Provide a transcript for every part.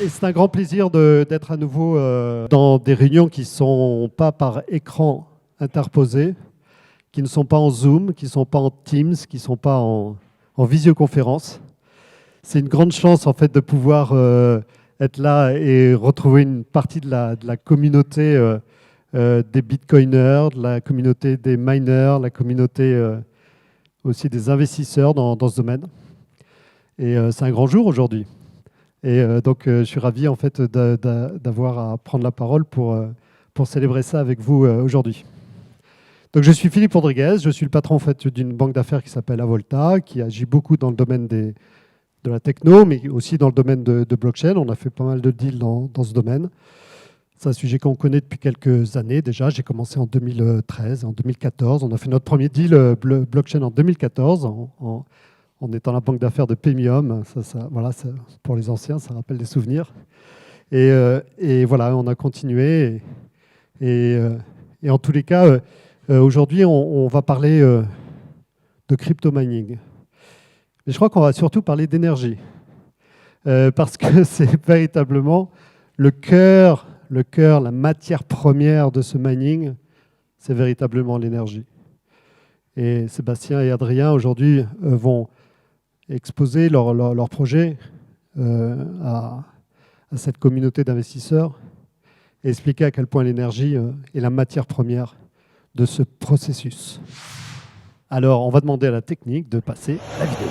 Et c'est un grand plaisir d'être à nouveau dans des réunions qui ne sont pas par écran interposé, qui ne sont pas en Zoom, qui ne sont pas en Teams, qui ne sont pas en visioconférence. C'est une grande chance en fait de pouvoir être là et retrouver une partie de la communauté des bitcoiners, de la communauté des miners, la communauté aussi des investisseurs dans ce domaine. Et c'est un grand jour aujourd'hui. Et donc, je suis ravi en fait d'avoir à prendre la parole pour célébrer ça avec vous aujourd'hui. Donc, je suis Philippe Rodriguez, je suis le patron en fait d'une banque d'affaires qui s'appelle Avolta, qui agit beaucoup dans le domaine de la techno, mais aussi dans le domaine de blockchain. On a fait pas mal de deals dans ce domaine. C'est un sujet qu'on connaît depuis quelques années déjà. J'ai commencé en 2013, en 2014. On a fait notre premier deal blockchain en 2014 en étant la banque d'affaires de Paymium. Voilà, pour les anciens, ça rappelle des souvenirs. Et voilà, on a continué. Et en tous les cas, aujourd'hui, on va parler de crypto mining. Mais je crois qu'on va surtout parler d'énergie. Parce que c'est véritablement le cœur, la matière première de ce mining, c'est véritablement l'énergie. Et Sébastien et Adrien, aujourd'hui, vont exposer leur projet à cette communauté d'investisseurs et expliquer à quel point l'énergie est la matière première de ce processus. Alors, on va demander à la technique de passer à la vidéo.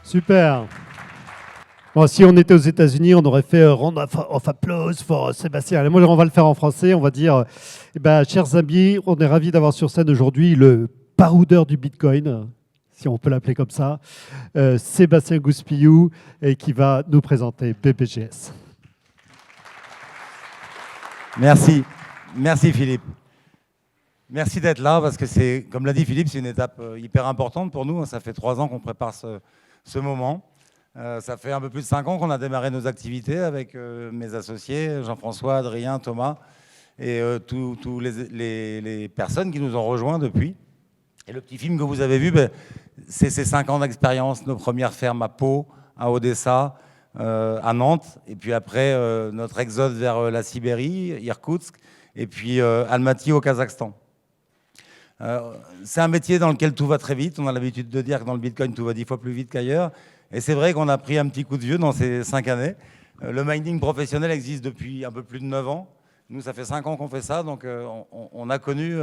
Super. Bon, si on était aux États-Unis, on aurait fait round of applause pour Sébastien. Allez, moi, on va le faire en français. On va dire, chers amis, on est ravis d'avoir sur scène aujourd'hui le baroudeur du Bitcoin, si on peut l'appeler comme ça, Sébastien Gouspillou, et qui va nous présenter BBGS. Merci. Merci Philippe. Merci d'être là parce que c'est, comme l'a dit Philippe, c'est une étape hyper importante pour nous. Ça fait 3 ans qu'on prépare ce moment. Ça fait un peu plus de 5 ans qu'on a démarré nos activités avec mes associés, Jean-François, Adrien, Thomas, et tous les personnes qui nous ont rejoints depuis. Et le petit film que vous avez vu, c'est ces 5 ans d'expérience, nos premières fermes à Pau, à Odessa, à Nantes, et puis après notre exode vers la Sibérie, Irkoutsk, et puis Almaty au Kazakhstan. C'est un métier dans lequel tout va très vite. On a l'habitude de dire que dans le Bitcoin, tout va 10 fois plus vite qu'ailleurs. Et c'est vrai qu'on a pris un petit coup de vieux dans ces 5 années. Le mining professionnel existe depuis un peu plus de 9 ans. Nous, ça fait 5 ans qu'on fait ça, donc on a connu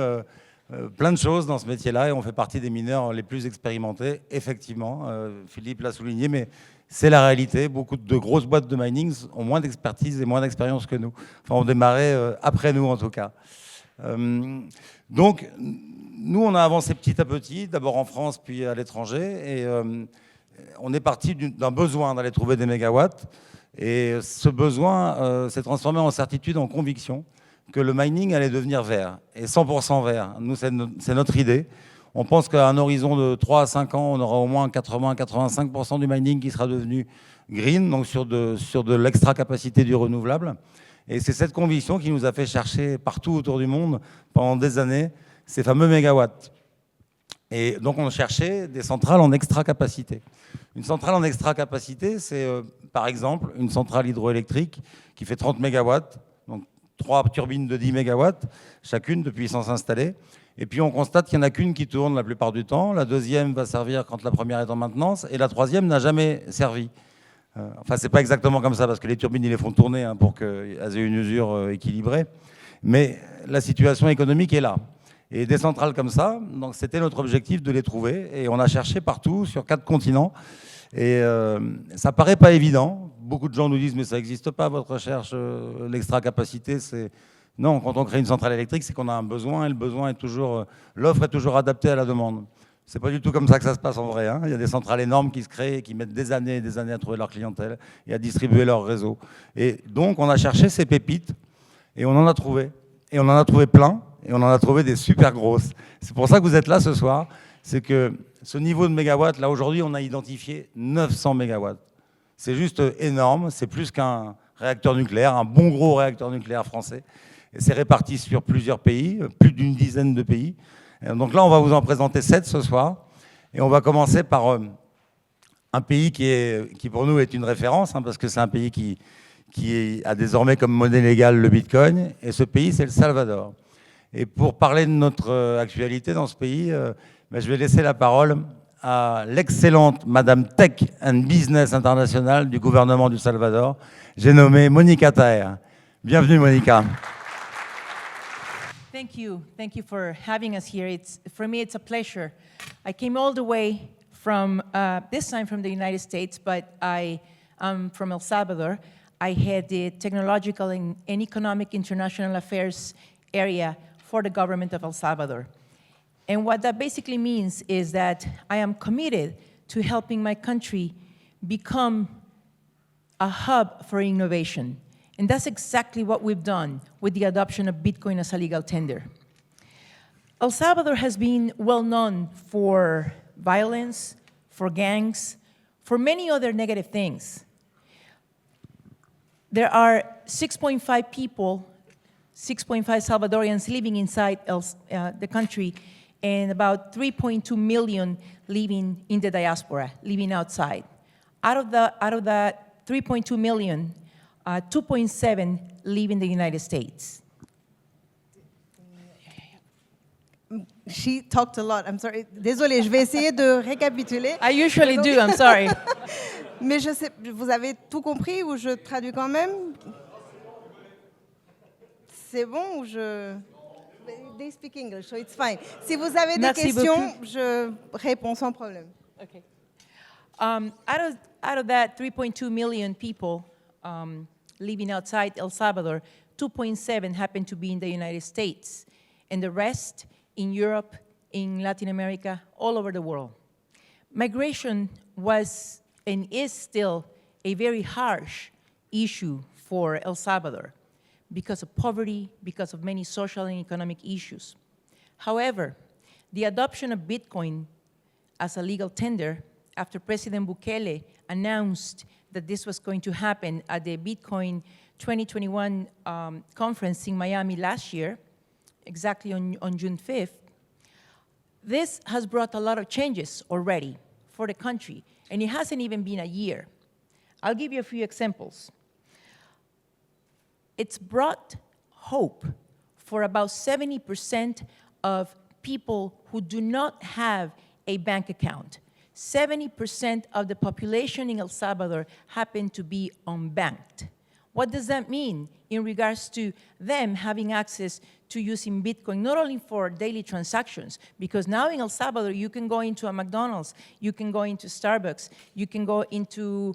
plein de choses dans ce métier-là et on fait partie des mineurs les plus expérimentés, effectivement. Philippe l'a souligné, mais c'est la réalité. Beaucoup de grosses boîtes de mining ont moins d'expertise et moins d'expérience que nous. Enfin, on démarrait après nous, en tout cas. Donc, nous, on a avancé petit à petit, d'abord en France, puis à l'étranger, et on est parti d'un besoin d'aller trouver des mégawatts, et ce besoin s'est transformé en certitude, en conviction, que le mining allait devenir vert, et 100% vert. Nous, c'est notre idée. On pense qu'à un horizon de 3 à 5 ans, on aura au moins 80-85% du mining qui sera devenu green, donc sur de l'extra capacité du renouvelable. Et c'est cette conviction qui nous a fait chercher partout autour du monde, pendant des années, ces fameux mégawatts. Et donc on cherchait des centrales en extra capacité. Une centrale en extra capacité, c'est par exemple une centrale hydroélectrique qui fait 30 mégawatts, donc 3 turbines de 10 mégawatts, chacune de puissance installée. Et puis on constate qu'il n'y en a qu'une qui tourne la plupart du temps, la deuxième va servir quand la première est en maintenance, et la troisième n'a jamais servi. Enfin, c'est pas exactement comme ça, parce que les turbines, ils les font tourner pour qu'elles aient une usure équilibrée. Mais la situation économique est là. Et des centrales comme ça, donc c'était notre objectif de les trouver. Et on a cherché partout, sur 4 continents. Et ça paraît pas évident. Beaucoup de gens nous disent, mais ça n'existe pas, votre recherche, l'extra capacité, c'est... Non, quand on crée une centrale électrique, c'est qu'on a un besoin, et le besoin est toujours... l'offre est toujours adaptée à la demande. C'est pas du tout comme ça que ça se passe en vrai. Il y a des centrales énormes qui se créent et qui mettent des années et des années à trouver leur clientèle et à distribuer leur réseau. Et donc, on a cherché ces pépites et on en a trouvé. Et on en a trouvé plein et on en a trouvé des super grosses. C'est pour ça que vous êtes là ce soir. C'est que ce niveau de mégawatts, là aujourd'hui, on a identifié 900 mégawatts. C'est juste énorme. C'est plus qu'un réacteur nucléaire, un bon gros réacteur nucléaire français. Et c'est réparti sur plusieurs pays, plus d'une dizaine de pays. Donc là, on va vous en présenter 7 ce soir. Et on va commencer par un pays qui pour nous est une référence, parce que c'est un pays qui a désormais comme monnaie légale le Bitcoin. Et ce pays, c'est le Salvador. Et pour parler de notre actualité dans ce pays, je vais laisser la parole à l'excellente Madame Tech and Business International du gouvernement du Salvador. J'ai nommé Monica Taher. Bienvenue, Monica. Thank you. Thank you for having us here. For me, it's a pleasure. I came all the way from, this time from the United States, but I am from El Salvador. I had the technological and economic international affairs area for the government of El Salvador. And what that basically means is that I am committed to helping my country become a hub for innovation. And that's exactly what we've done with the adoption of Bitcoin as a legal tender. El Salvador has been well known for violence, for gangs, for many other negative things. There are 6.5 people, 6.5 Salvadorians living inside the country, and about 3.2 million living in the diaspora, living outside. Out of that 3.2 million, 2.7 live in the United States. She talked a lot. I'm sorry. Désolée, je vais essayer de récapituler. I usually do, I'm sorry. Mais je sais, vous avez tout compris ou je traduis quand même? C'est bon ou je... They speak English, so it's fine. Si vous avez des questions, je réponds sans problème. Okay. Out of that 3.2 million people living outside El Salvador, 2.7 happen to be in the United States, and the rest in Europe, in Latin America, all over the world. Migration was and is still a very harsh issue for El Salvador because of poverty, because of many social and economic issues. However, the adoption of Bitcoin as a legal tender after President Bukele announced that this was going to happen at the Bitcoin 2021 conference in Miami last year, exactly on June 5th, this has brought a lot of changes already for the country, and it hasn't even been a year. I'll give you a few examples. It's brought hope for about 70% of people who do not have a bank account. 70% of the population in El Salvador happen to be unbanked. What does that mean in regards to them having access to using Bitcoin, not only for daily transactions, because now in El Salvador, you can go into a McDonald's, you can go into Starbucks, you can go into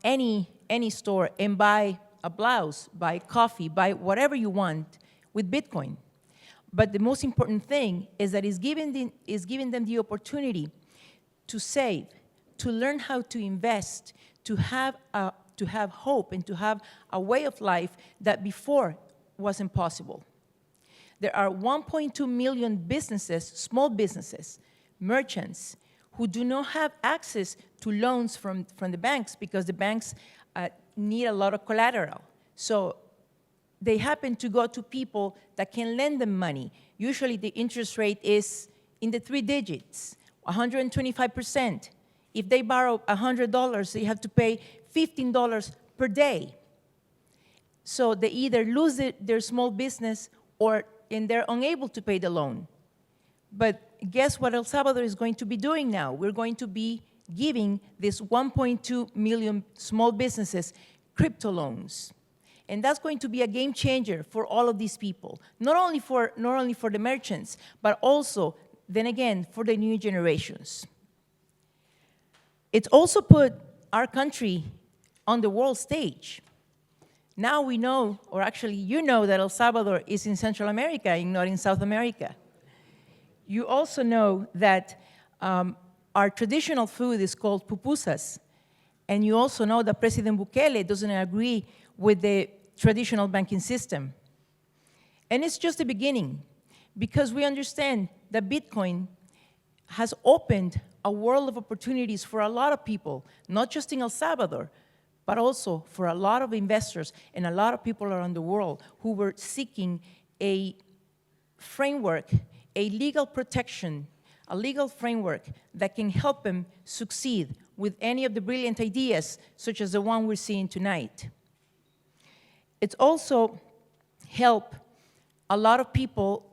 any store and buy a blouse, buy coffee, buy whatever you want with Bitcoin. But the most important thing is that it's giving them the opportunity to save, to learn how to invest, to have hope and to have a way of life that before wasn't possible. There are 1.2 million businesses, small businesses, merchants, who do not have access to loans from the banks because the banks need a lot of collateral. So they happen to go to people that can lend them money. Usually the interest rate is in the 3 digits, 125%. If they borrow $100, they have to pay $15 per day. So they either lose their small business and they're unable to pay the loan. But guess what El Salvador is going to be doing now? We're going to be giving this 1.2 million small businesses crypto loans. And that's going to be a game changer for all of these people, not only for the merchants, but also, then again, for the new generations. It's also put our country on the world stage. Now we know, or actually you know, that El Salvador is in Central America and not in South America. You also know that our traditional food is called pupusas. And you also know that President Bukele doesn't agree with the traditional banking system. And it's just the beginning, because we understand that Bitcoin has opened a world of opportunities for a lot of people, not just in El Salvador, but also for a lot of investors and a lot of people around the world who were seeking a framework, a legal protection, a legal framework that can help them succeed with any of the brilliant ideas, such as the one we're seeing tonight. It's also helped a lot of people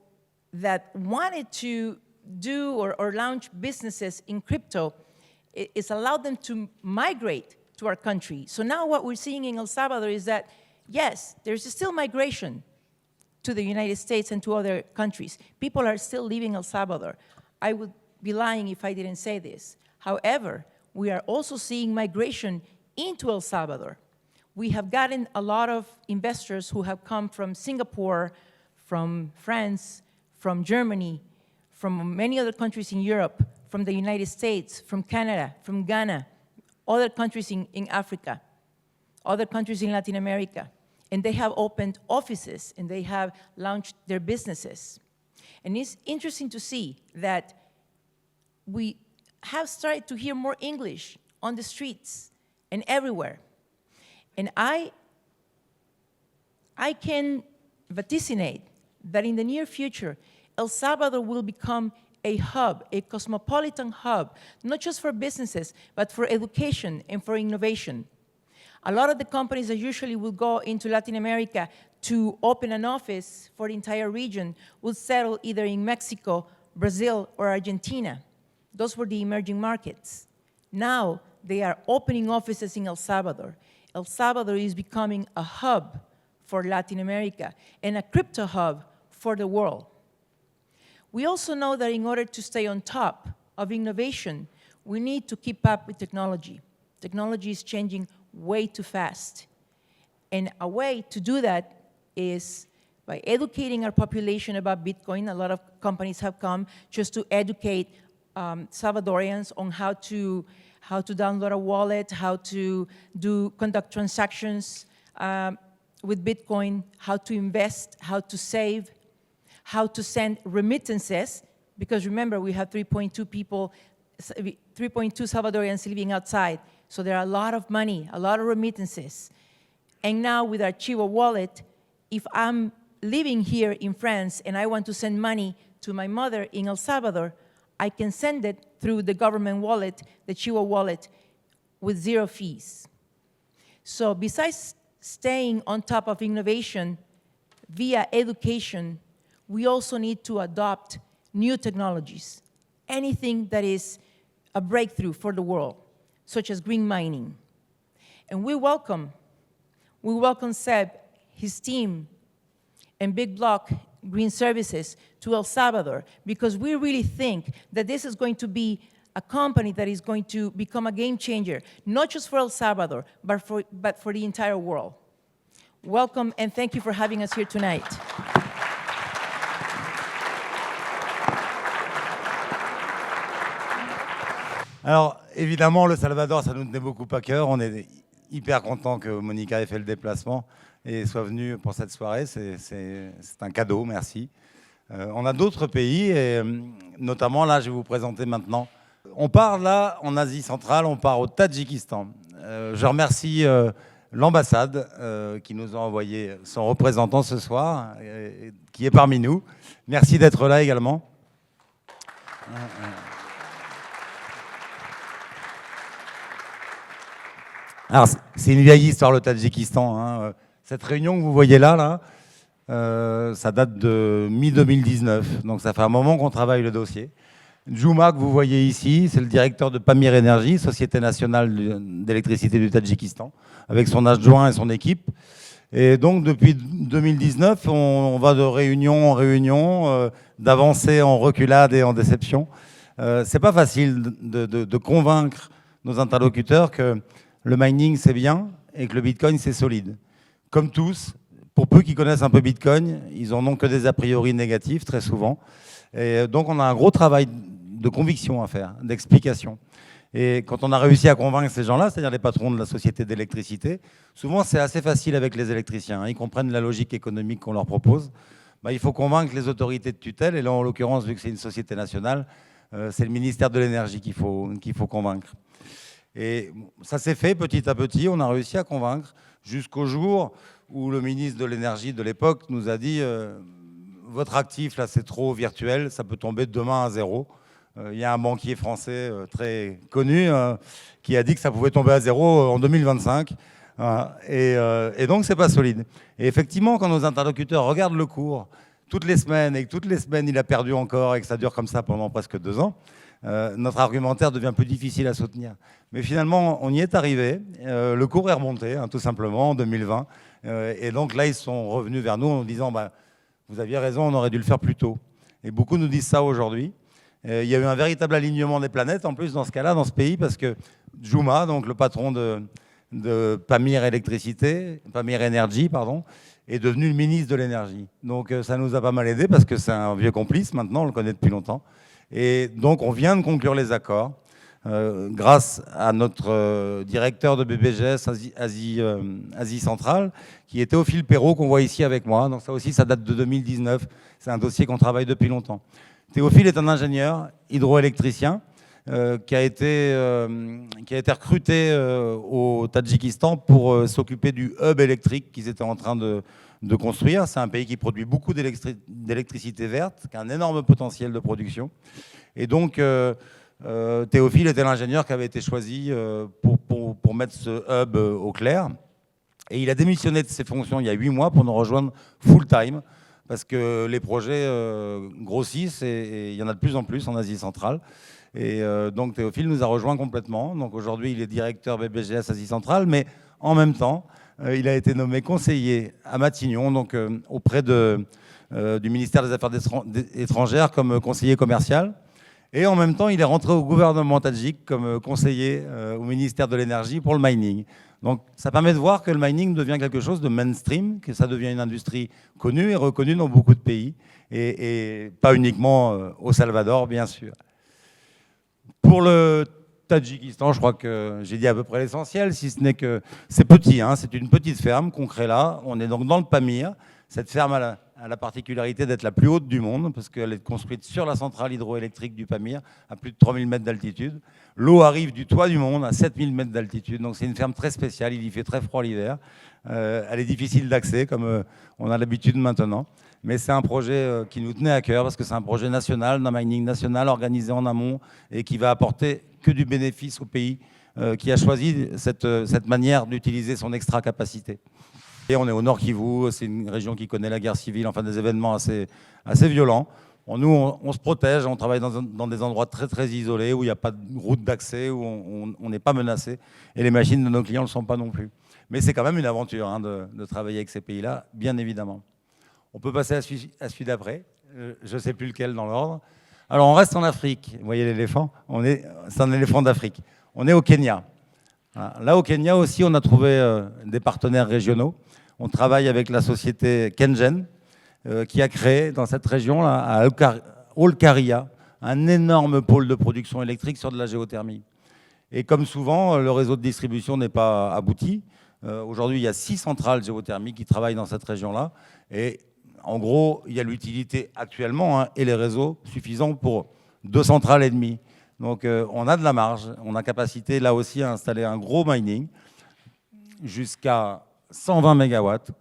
that wanted to do or launch businesses in crypto. It's allowed them to migrate to our country. So now what we're seeing in El Salvador is that, yes, there's still migration to the United States and to other countries. People are still leaving El Salvador. I would be lying if I didn't say this. However, we are also seeing migration into El Salvador. We have gotten a lot of investors who have come from Singapore, from France, from Germany, from many other countries in Europe, from the United States, from Canada, from Ghana, other countries in Africa, other countries in Latin America. And they have opened offices and they have launched their businesses. And it's interesting to see that we have started to hear more English on the streets and everywhere. And I can vaticinate that in the near future, El Salvador will become a hub, a cosmopolitan hub, not just for businesses, but for education and for innovation. A lot of the companies that usually will go into Latin America to open an office for the entire region will settle either in Mexico, Brazil, or Argentina. Those were the emerging markets. Now they are opening offices in El Salvador. El Salvador is becoming a hub for Latin America and a crypto hub for the world. We also know that in order to stay on top of innovation, We need to keep up with technology. Technology is changing way too fast. And a way to do that is by educating our population about Bitcoin. A lot of companies have come just to educate Salvadorians on how to download a wallet, how to conduct transactions with Bitcoin, how to invest, how to save, how to send remittances, because remember, we have 3.2 Salvadorians living outside. So there are a lot of money, a lot of remittances. And now with our Chivo wallet, if I'm living here in France and I want to send money to my mother in El Salvador, I can send it through the government wallet, the Chivo wallet, with 0 fees. So besides staying on top of innovation via education, we also need to adopt new technologies, anything that is a breakthrough for the world, such as green mining. And we welcome Seb, his team, and Big Block Green Services to El Salvador, because we really think that this is going to be a company that is going to become a game changer, not just for El Salvador, but for the entire world. Welcome, and thank you for having us here tonight. Alors, évidemment, le Salvador, ça nous tenait beaucoup à cœur. On est hyper content que Monica ait fait le déplacement et soit venue pour cette soirée. C'est un cadeau, merci. On a d'autres pays, et notamment là, je vais vous présenter maintenant. On part là, en Asie centrale, on part au Tadjikistan. Je remercie l'ambassade qui nous a envoyé son représentant ce soir, qui est parmi nous. Merci d'être là également. Alors, c'est une vieille histoire, le Tadjikistan, hein. Cette réunion que vous voyez là, ça date de mi-2019, donc ça fait un moment qu'on travaille le dossier. Djouma, que vous voyez ici, c'est le directeur de Pamir Energy, Société nationale d'électricité du Tadjikistan, avec son adjoint et son équipe. Et donc, depuis 2019, on va de réunion en réunion, d'avancée en reculade et en déception. C'est pas facile de convaincre nos interlocuteurs que le mining, c'est bien et que le Bitcoin, c'est solide. Comme tous, pour peu qui connaissent un peu Bitcoin, ils en ont que des a priori négatifs, très souvent. Et donc, on a un gros travail de conviction à faire, d'explication. Et quand on a réussi à convaincre ces gens-là, c'est-à-dire les patrons de la société d'électricité, souvent, c'est assez facile avec les électriciens, hein. Ils comprennent la logique économique qu'on leur propose. Il faut convaincre les autorités de tutelle. Et là, en l'occurrence, vu que c'est une société nationale, c'est le ministère de l'Énergie qu'il faut convaincre. Et ça s'est fait petit à petit, on a réussi à convaincre, jusqu'au jour où le ministre de l'Énergie de l'époque nous a dit votre actif, là, c'est trop virtuel, ça peut tomber demain à zéro. Il y a un banquier français très connu qui a dit que ça pouvait tomber à zéro en 2025. Et donc, c'est pas solide. Et effectivement, quand nos interlocuteurs regardent le cours toutes les semaines, et que toutes les semaines, il a perdu encore, et que ça dure comme ça pendant presque 2 ans, notre argumentaire devient plus difficile à soutenir. Mais finalement, on y est arrivé. Le cours est remonté, hein, tout simplement, en 2020. Et donc là, ils sont revenus vers nous en disant vous aviez raison, on aurait dû le faire plus tôt. Et beaucoup nous disent ça aujourd'hui. Il y a eu un véritable alignement des planètes, en plus, dans ce cas-là, dans ce pays, parce que Djouma, donc le patron de Pamir Energy, est devenu le ministre de l'Énergie. Donc ça nous a pas mal aidé, parce que c'est un vieux complice maintenant, on le connaît depuis longtemps. Et donc, on vient de conclure les accords grâce à notre directeur de BBGS Asie centrale, qui est Théophile Perrault, qu'on voit ici avec moi. Donc ça aussi, ça date de 2019. C'est un dossier qu'on travaille depuis longtemps. Théophile est un ingénieur hydroélectricien qui a été recruté au Tadjikistan pour s'occuper du hub électrique qu'ils étaient en train de construire. C'est un pays qui produit beaucoup d'électricité verte, qui a un énorme potentiel de production. Et donc, Théophile était l'ingénieur qui avait été choisi pour mettre ce hub au clair. Et il a démissionné de ses fonctions il y a 8 mois pour nous rejoindre full-time, parce que les projets grossissent et il y en a de plus en plus en Asie centrale. Et donc, Théophile nous a rejoint complètement. Donc, aujourd'hui, il est directeur BBGS Asie centrale, mais en même temps, il a été nommé conseiller à Matignon, donc auprès du ministère des Affaires étrangères comme conseiller commercial. Et en même temps, il est rentré au gouvernement tadjik comme conseiller au ministère de l'énergie pour le mining. Donc ça permet de voir que le mining devient quelque chose de mainstream, que ça devient une industrie connue et reconnue dans beaucoup de pays, et pas uniquement au Salvador, bien sûr. Pour le Tadjikistan, je crois que j'ai dit à peu près l'essentiel, si ce n'est que c'est petit, hein, c'est une petite ferme qu'on crée là. On est donc dans le Pamir. Cette ferme a la particularité d'être la plus haute du monde, parce qu'elle est construite sur la centrale hydroélectrique du Pamir, à plus de 3000 mètres d'altitude. L'eau arrive du toit du monde, à 7000 mètres d'altitude. Donc c'est une ferme très spéciale, il y fait très froid l'hiver. Elle est difficile d'accès, comme on a l'habitude maintenant. Mais c'est un projet qui nous tenait à cœur, parce que c'est un projet national, d'un mining national organisé en amont, et qui va apporter que du bénéfice au pays qui a choisi cette manière d'utiliser son extra capacité. Et on est au Nord Kivu, c'est une région qui connaît la guerre civile, enfin des événements assez violents. Nous, on se protège, on travaille dans des endroits très très isolés, où il n'y a pas de route d'accès, où on n'est pas menacé, et les machines de nos clients ne le sont pas non plus. Mais c'est quand même une aventure hein, de travailler avec ces pays-là, bien évidemment. On peut passer à celui d'après, je ne sais plus lequel dans l'ordre. Alors on reste en Afrique, vous voyez l'éléphant, c'est un éléphant d'Afrique. On est au Kenya. Là au Kenya aussi, on a trouvé des partenaires régionaux. On travaille avec la société Kengen, qui a créé dans cette région, là, à Olkaria, un énorme pôle de production électrique sur de la géothermie. Et comme souvent, le réseau de distribution n'est pas abouti. Aujourd'hui, il y a 6 centrales géothermiques qui travaillent dans cette région-là. Et en gros, il y a l'utilité actuellement hein, et les réseaux suffisants pour 2 centrales et demie. Donc on a de la marge, on a capacité là aussi à installer un gros mining jusqu'à 120 mégawatts.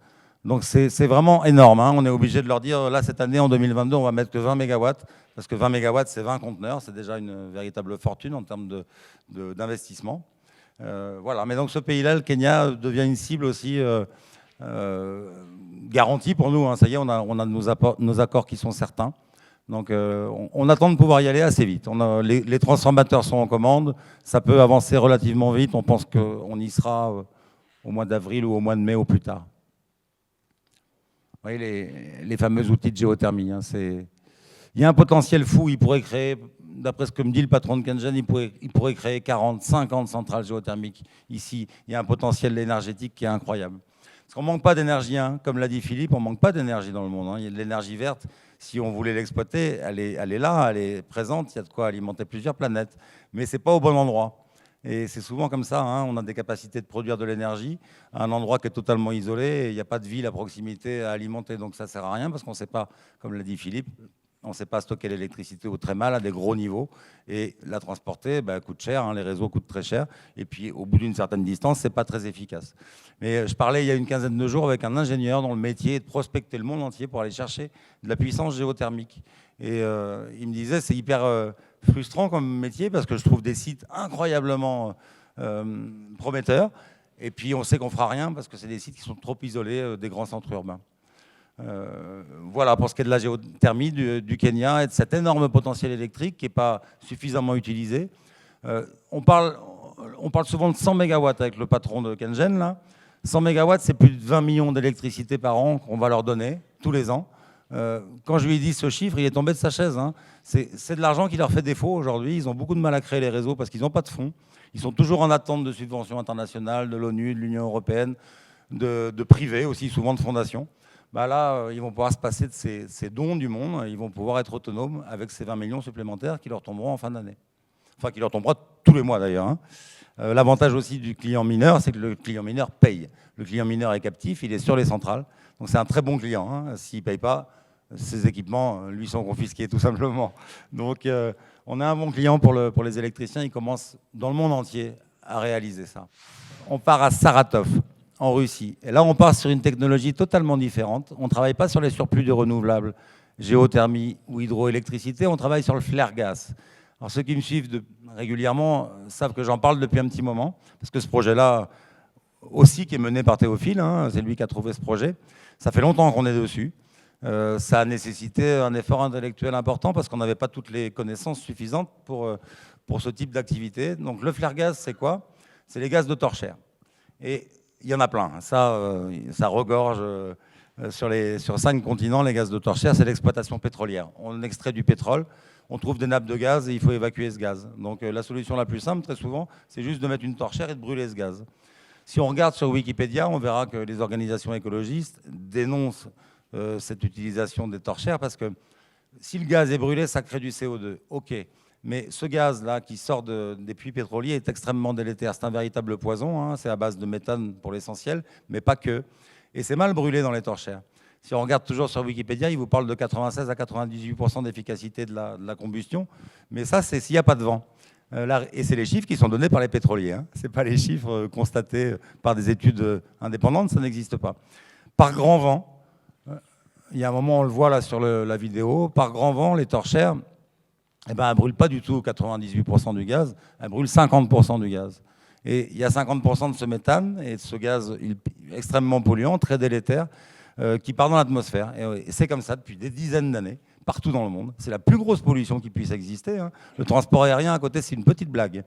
Donc c'est vraiment énorme. Hein. On est obligé de leur dire, là cette année, en 2022, on va mettre que 20 mégawatts, parce que 20 mégawatts, c'est 20 conteneurs, c'est déjà une véritable fortune en termes d'investissement. Voilà, mais donc ce pays-là, le Kenya, devient une cible aussi garantie pour nous. Hein. Ça y est, on a nos accords qui sont certains. Donc on attend de pouvoir y aller assez vite. Les transformateurs sont en commande, ça peut avancer relativement vite. On pense qu'on y sera au mois d'avril ou au mois de mai au plus tard. Vous voyez les fameux outils de géothermie. Hein, il y a un potentiel fou. Il pourrait créer, d'après ce que me dit le patron de Kengen, il pourrait créer 40, 50 centrales géothermiques ici. Il y a un potentiel énergétique qui est incroyable. Parce qu'on ne manque pas d'énergie, hein. Comme l'a dit Philippe, on ne manque pas d'énergie dans le monde. Hein. Il y a de l'énergie verte. Si on voulait l'exploiter, elle est là, elle est présente. Il y a de quoi alimenter plusieurs planètes. Mais ce n'est pas au bon endroit. Et c'est souvent comme ça, hein. On a des capacités de produire de l'énergie à un endroit qui est totalement isolé et il n'y a pas de ville à proximité à alimenter. Donc ça ne sert à rien parce qu'on ne sait pas, comme l'a dit Philippe, on ne sait pas stocker l'électricité ou très mal à des gros niveaux. Et la transporter coûte cher, hein. Les réseaux coûtent très cher. Et puis au bout d'une certaine distance, ce n'est pas très efficace. Mais je parlais il y a une quinzaine de jours avec un ingénieur dont le métier est de prospecter le monde entier pour aller chercher de la puissance géothermique. Et il me disait, c'est hyper frustrant comme métier parce que je trouve des sites incroyablement prometteurs. Et puis on sait qu'on ne fera rien parce que c'est des sites qui sont trop isolés des grands centres urbains. Voilà pour ce qui est de la géothermie du Kenya et de cet énorme potentiel électrique qui n'est pas suffisamment utilisé. On parle souvent de 100 mégawatts avec le patron de Kengen. Là. 100 mégawatts, c'est plus de 20 millions d'électricité par an qu'on va leur donner tous les ans. Quand je lui ai dit ce chiffre, il est tombé de sa chaise. Hein. C'est de l'argent qui leur fait défaut aujourd'hui. Ils ont beaucoup de mal à créer les réseaux parce qu'ils n'ont pas de fonds. Ils sont toujours en attente de subventions internationales, de l'ONU, de l'Union européenne, de privés aussi, souvent de fondations. Là, ils vont pouvoir se passer de ces dons du monde. Ils vont pouvoir être autonomes avec ces 20 millions supplémentaires qui leur tomberont en fin d'année. Enfin, qui leur tombera tous les mois d'ailleurs. Hein. L'avantage aussi du client mineur, c'est que le client mineur paye. Le client mineur est captif, il est sur les centrales. Donc c'est un très bon client. Hein. S'il ne paye pas, ses équipements lui sont confisqués tout simplement. Donc on a un bon client pour les électriciens. Ils commencent dans le monde entier à réaliser ça. On part à Saratov, en Russie. Et là, on part sur une technologie totalement différente. On ne travaille pas sur les surplus de renouvelables, géothermie ou hydroélectricité. On travaille sur le flare gas. Alors ceux qui me suivent régulièrement savent que j'en parle depuis un petit moment, parce que ce projet-là, aussi qui est mené par Théophile, hein, c'est lui qui a trouvé ce projet. Ça fait longtemps qu'on est dessus. Ça a nécessité un effort intellectuel important parce qu'on n'avait pas toutes les connaissances suffisantes pour ce type d'activité. Donc le flare gaz, c'est quoi? C'est les gaz de torchère. Et il y en a plein. Ça regorge sur 5 continents, les gaz de torchère, c'est l'exploitation pétrolière. On extrait du pétrole, on trouve des nappes de gaz et il faut évacuer ce gaz. Donc la solution la plus simple, très souvent, c'est juste de mettre une torchère et de brûler ce gaz. Si on regarde sur Wikipédia, on verra que les organisations écologistes dénoncent cette utilisation des torchères parce que si le gaz est brûlé, ça crée du CO2. OK. Mais ce gaz-là qui sort des puits pétroliers est extrêmement délétère. C'est un véritable poison. Hein. C'est à base de méthane pour l'essentiel, mais pas que. Et c'est mal brûlé dans les torchères. Si on regarde toujours sur Wikipédia, il vous parle de 96 à 98% d'efficacité de la combustion. Mais ça, c'est s'il n'y a pas de vent. Et c'est les chiffres qui sont donnés par les pétroliers. Hein. Ce n'est pas les chiffres constatés par des études indépendantes, ça n'existe pas. Par grand vent, il y a un moment, on le voit là sur la vidéo, par grand vent, les torchères, elles ne brûlent pas du tout 98% du gaz, elles brûlent 50% du gaz. Et il y a 50% de ce méthane et de ce gaz extrêmement polluant, très délétère, qui part dans l'atmosphère. Et c'est comme ça depuis des dizaines d'années, partout dans le monde. C'est la plus grosse pollution qui puisse exister. Hein. Le transport aérien à côté, c'est une petite blague.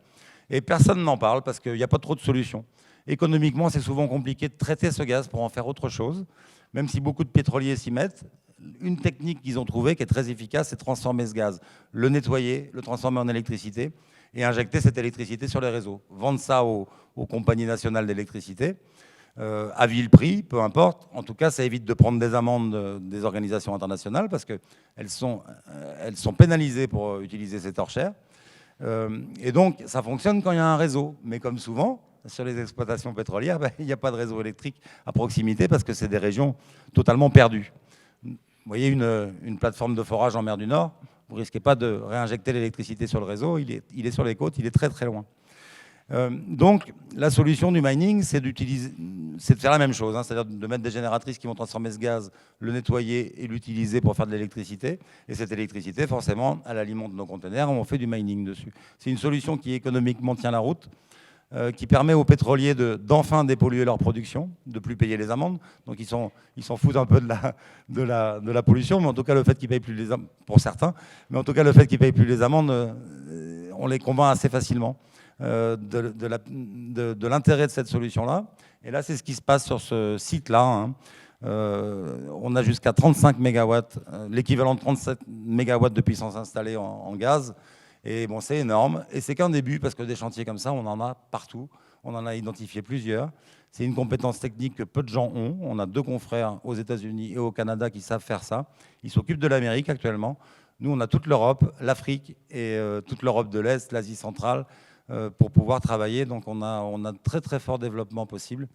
Et personne n'en parle parce qu'il n'y a pas trop de solutions. Économiquement, c'est souvent compliqué de traiter ce gaz pour en faire autre chose, même si beaucoup de pétroliers s'y mettent. Une technique qu'ils ont trouvée qui est très efficace, c'est transformer ce gaz, le nettoyer, le transformer en électricité et injecter cette électricité sur les réseaux. Vendre ça aux compagnies nationales d'électricité, à vil prix, peu importe. En tout cas, ça évite de prendre des amendes des organisations internationales parce qu'elles sont pénalisées pour utiliser ces torchères. Et donc, ça fonctionne quand il y a un réseau. Mais comme souvent, sur les exploitations pétrolières, il n'y a pas de réseau électrique à proximité parce que c'est des régions totalement perdues. Vous voyez une plateforme de forage en mer du Nord, vous ne risquez pas de réinjecter l'électricité sur le réseau, il est sur les côtes, il est très très loin. Donc la solution du mining, c'est de faire la même chose, hein, c'est-à-dire de mettre des génératrices qui vont transformer ce gaz, le nettoyer et l'utiliser pour faire de l'électricité. Et cette électricité, forcément, elle alimente nos conteneurs et on fait du mining dessus. C'est une solution qui économiquement tient la route, qui permet aux pétroliers d'enfin dépolluer leur production, de ne plus payer les amendes. Donc ils s'en foutent un peu de la pollution, mais en tout cas le fait qu'ils payent plus les amendes, pour certains, mais en tout cas le fait qu'ils payent plus les amendes, on les convainc assez facilement de l'intérêt de cette solution-là. Et là, c'est ce qui se passe sur ce site-là. Hein. On a jusqu'à 35 MW, l'équivalent de 37 MW de puissance installée en gaz. Et bon, c'est énorme. Et c'est qu'un début, parce que des chantiers comme ça, on en a partout. On en a identifié plusieurs. C'est une compétence technique que peu de gens ont. On a 2 confrères aux États-Unis et au Canada qui savent faire ça. Ils s'occupent de l'Amérique actuellement. Nous, on a toute l'Europe, l'Afrique et toute l'Europe de l'Est, l'Asie centrale, pour pouvoir travailler. Donc on a très très fort développement possible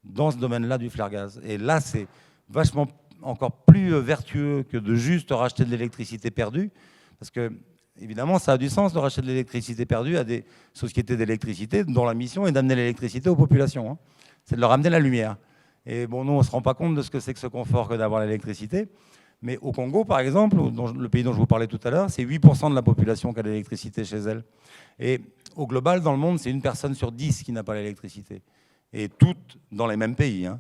dans ce domaine-là du flare gaz. Et là, c'est vachement encore plus vertueux que de juste racheter de l'électricité perdue, parce que évidemment, ça a du sens de racheter de l'électricité perdue à des sociétés d'électricité dont la mission est d'amener l'électricité aux populations. Hein. C'est de leur amener la lumière. Et bon, nous, on ne se rend pas compte de ce que c'est que ce confort que d'avoir l'électricité. Mais au Congo, par exemple, le pays dont je vous parlais tout à l'heure, c'est 8% de la population qui a l'électricité chez elle. Et au global, dans le monde, c'est 1 personne sur 10 qui n'a pas l'électricité. Et toutes dans les mêmes pays. Hein.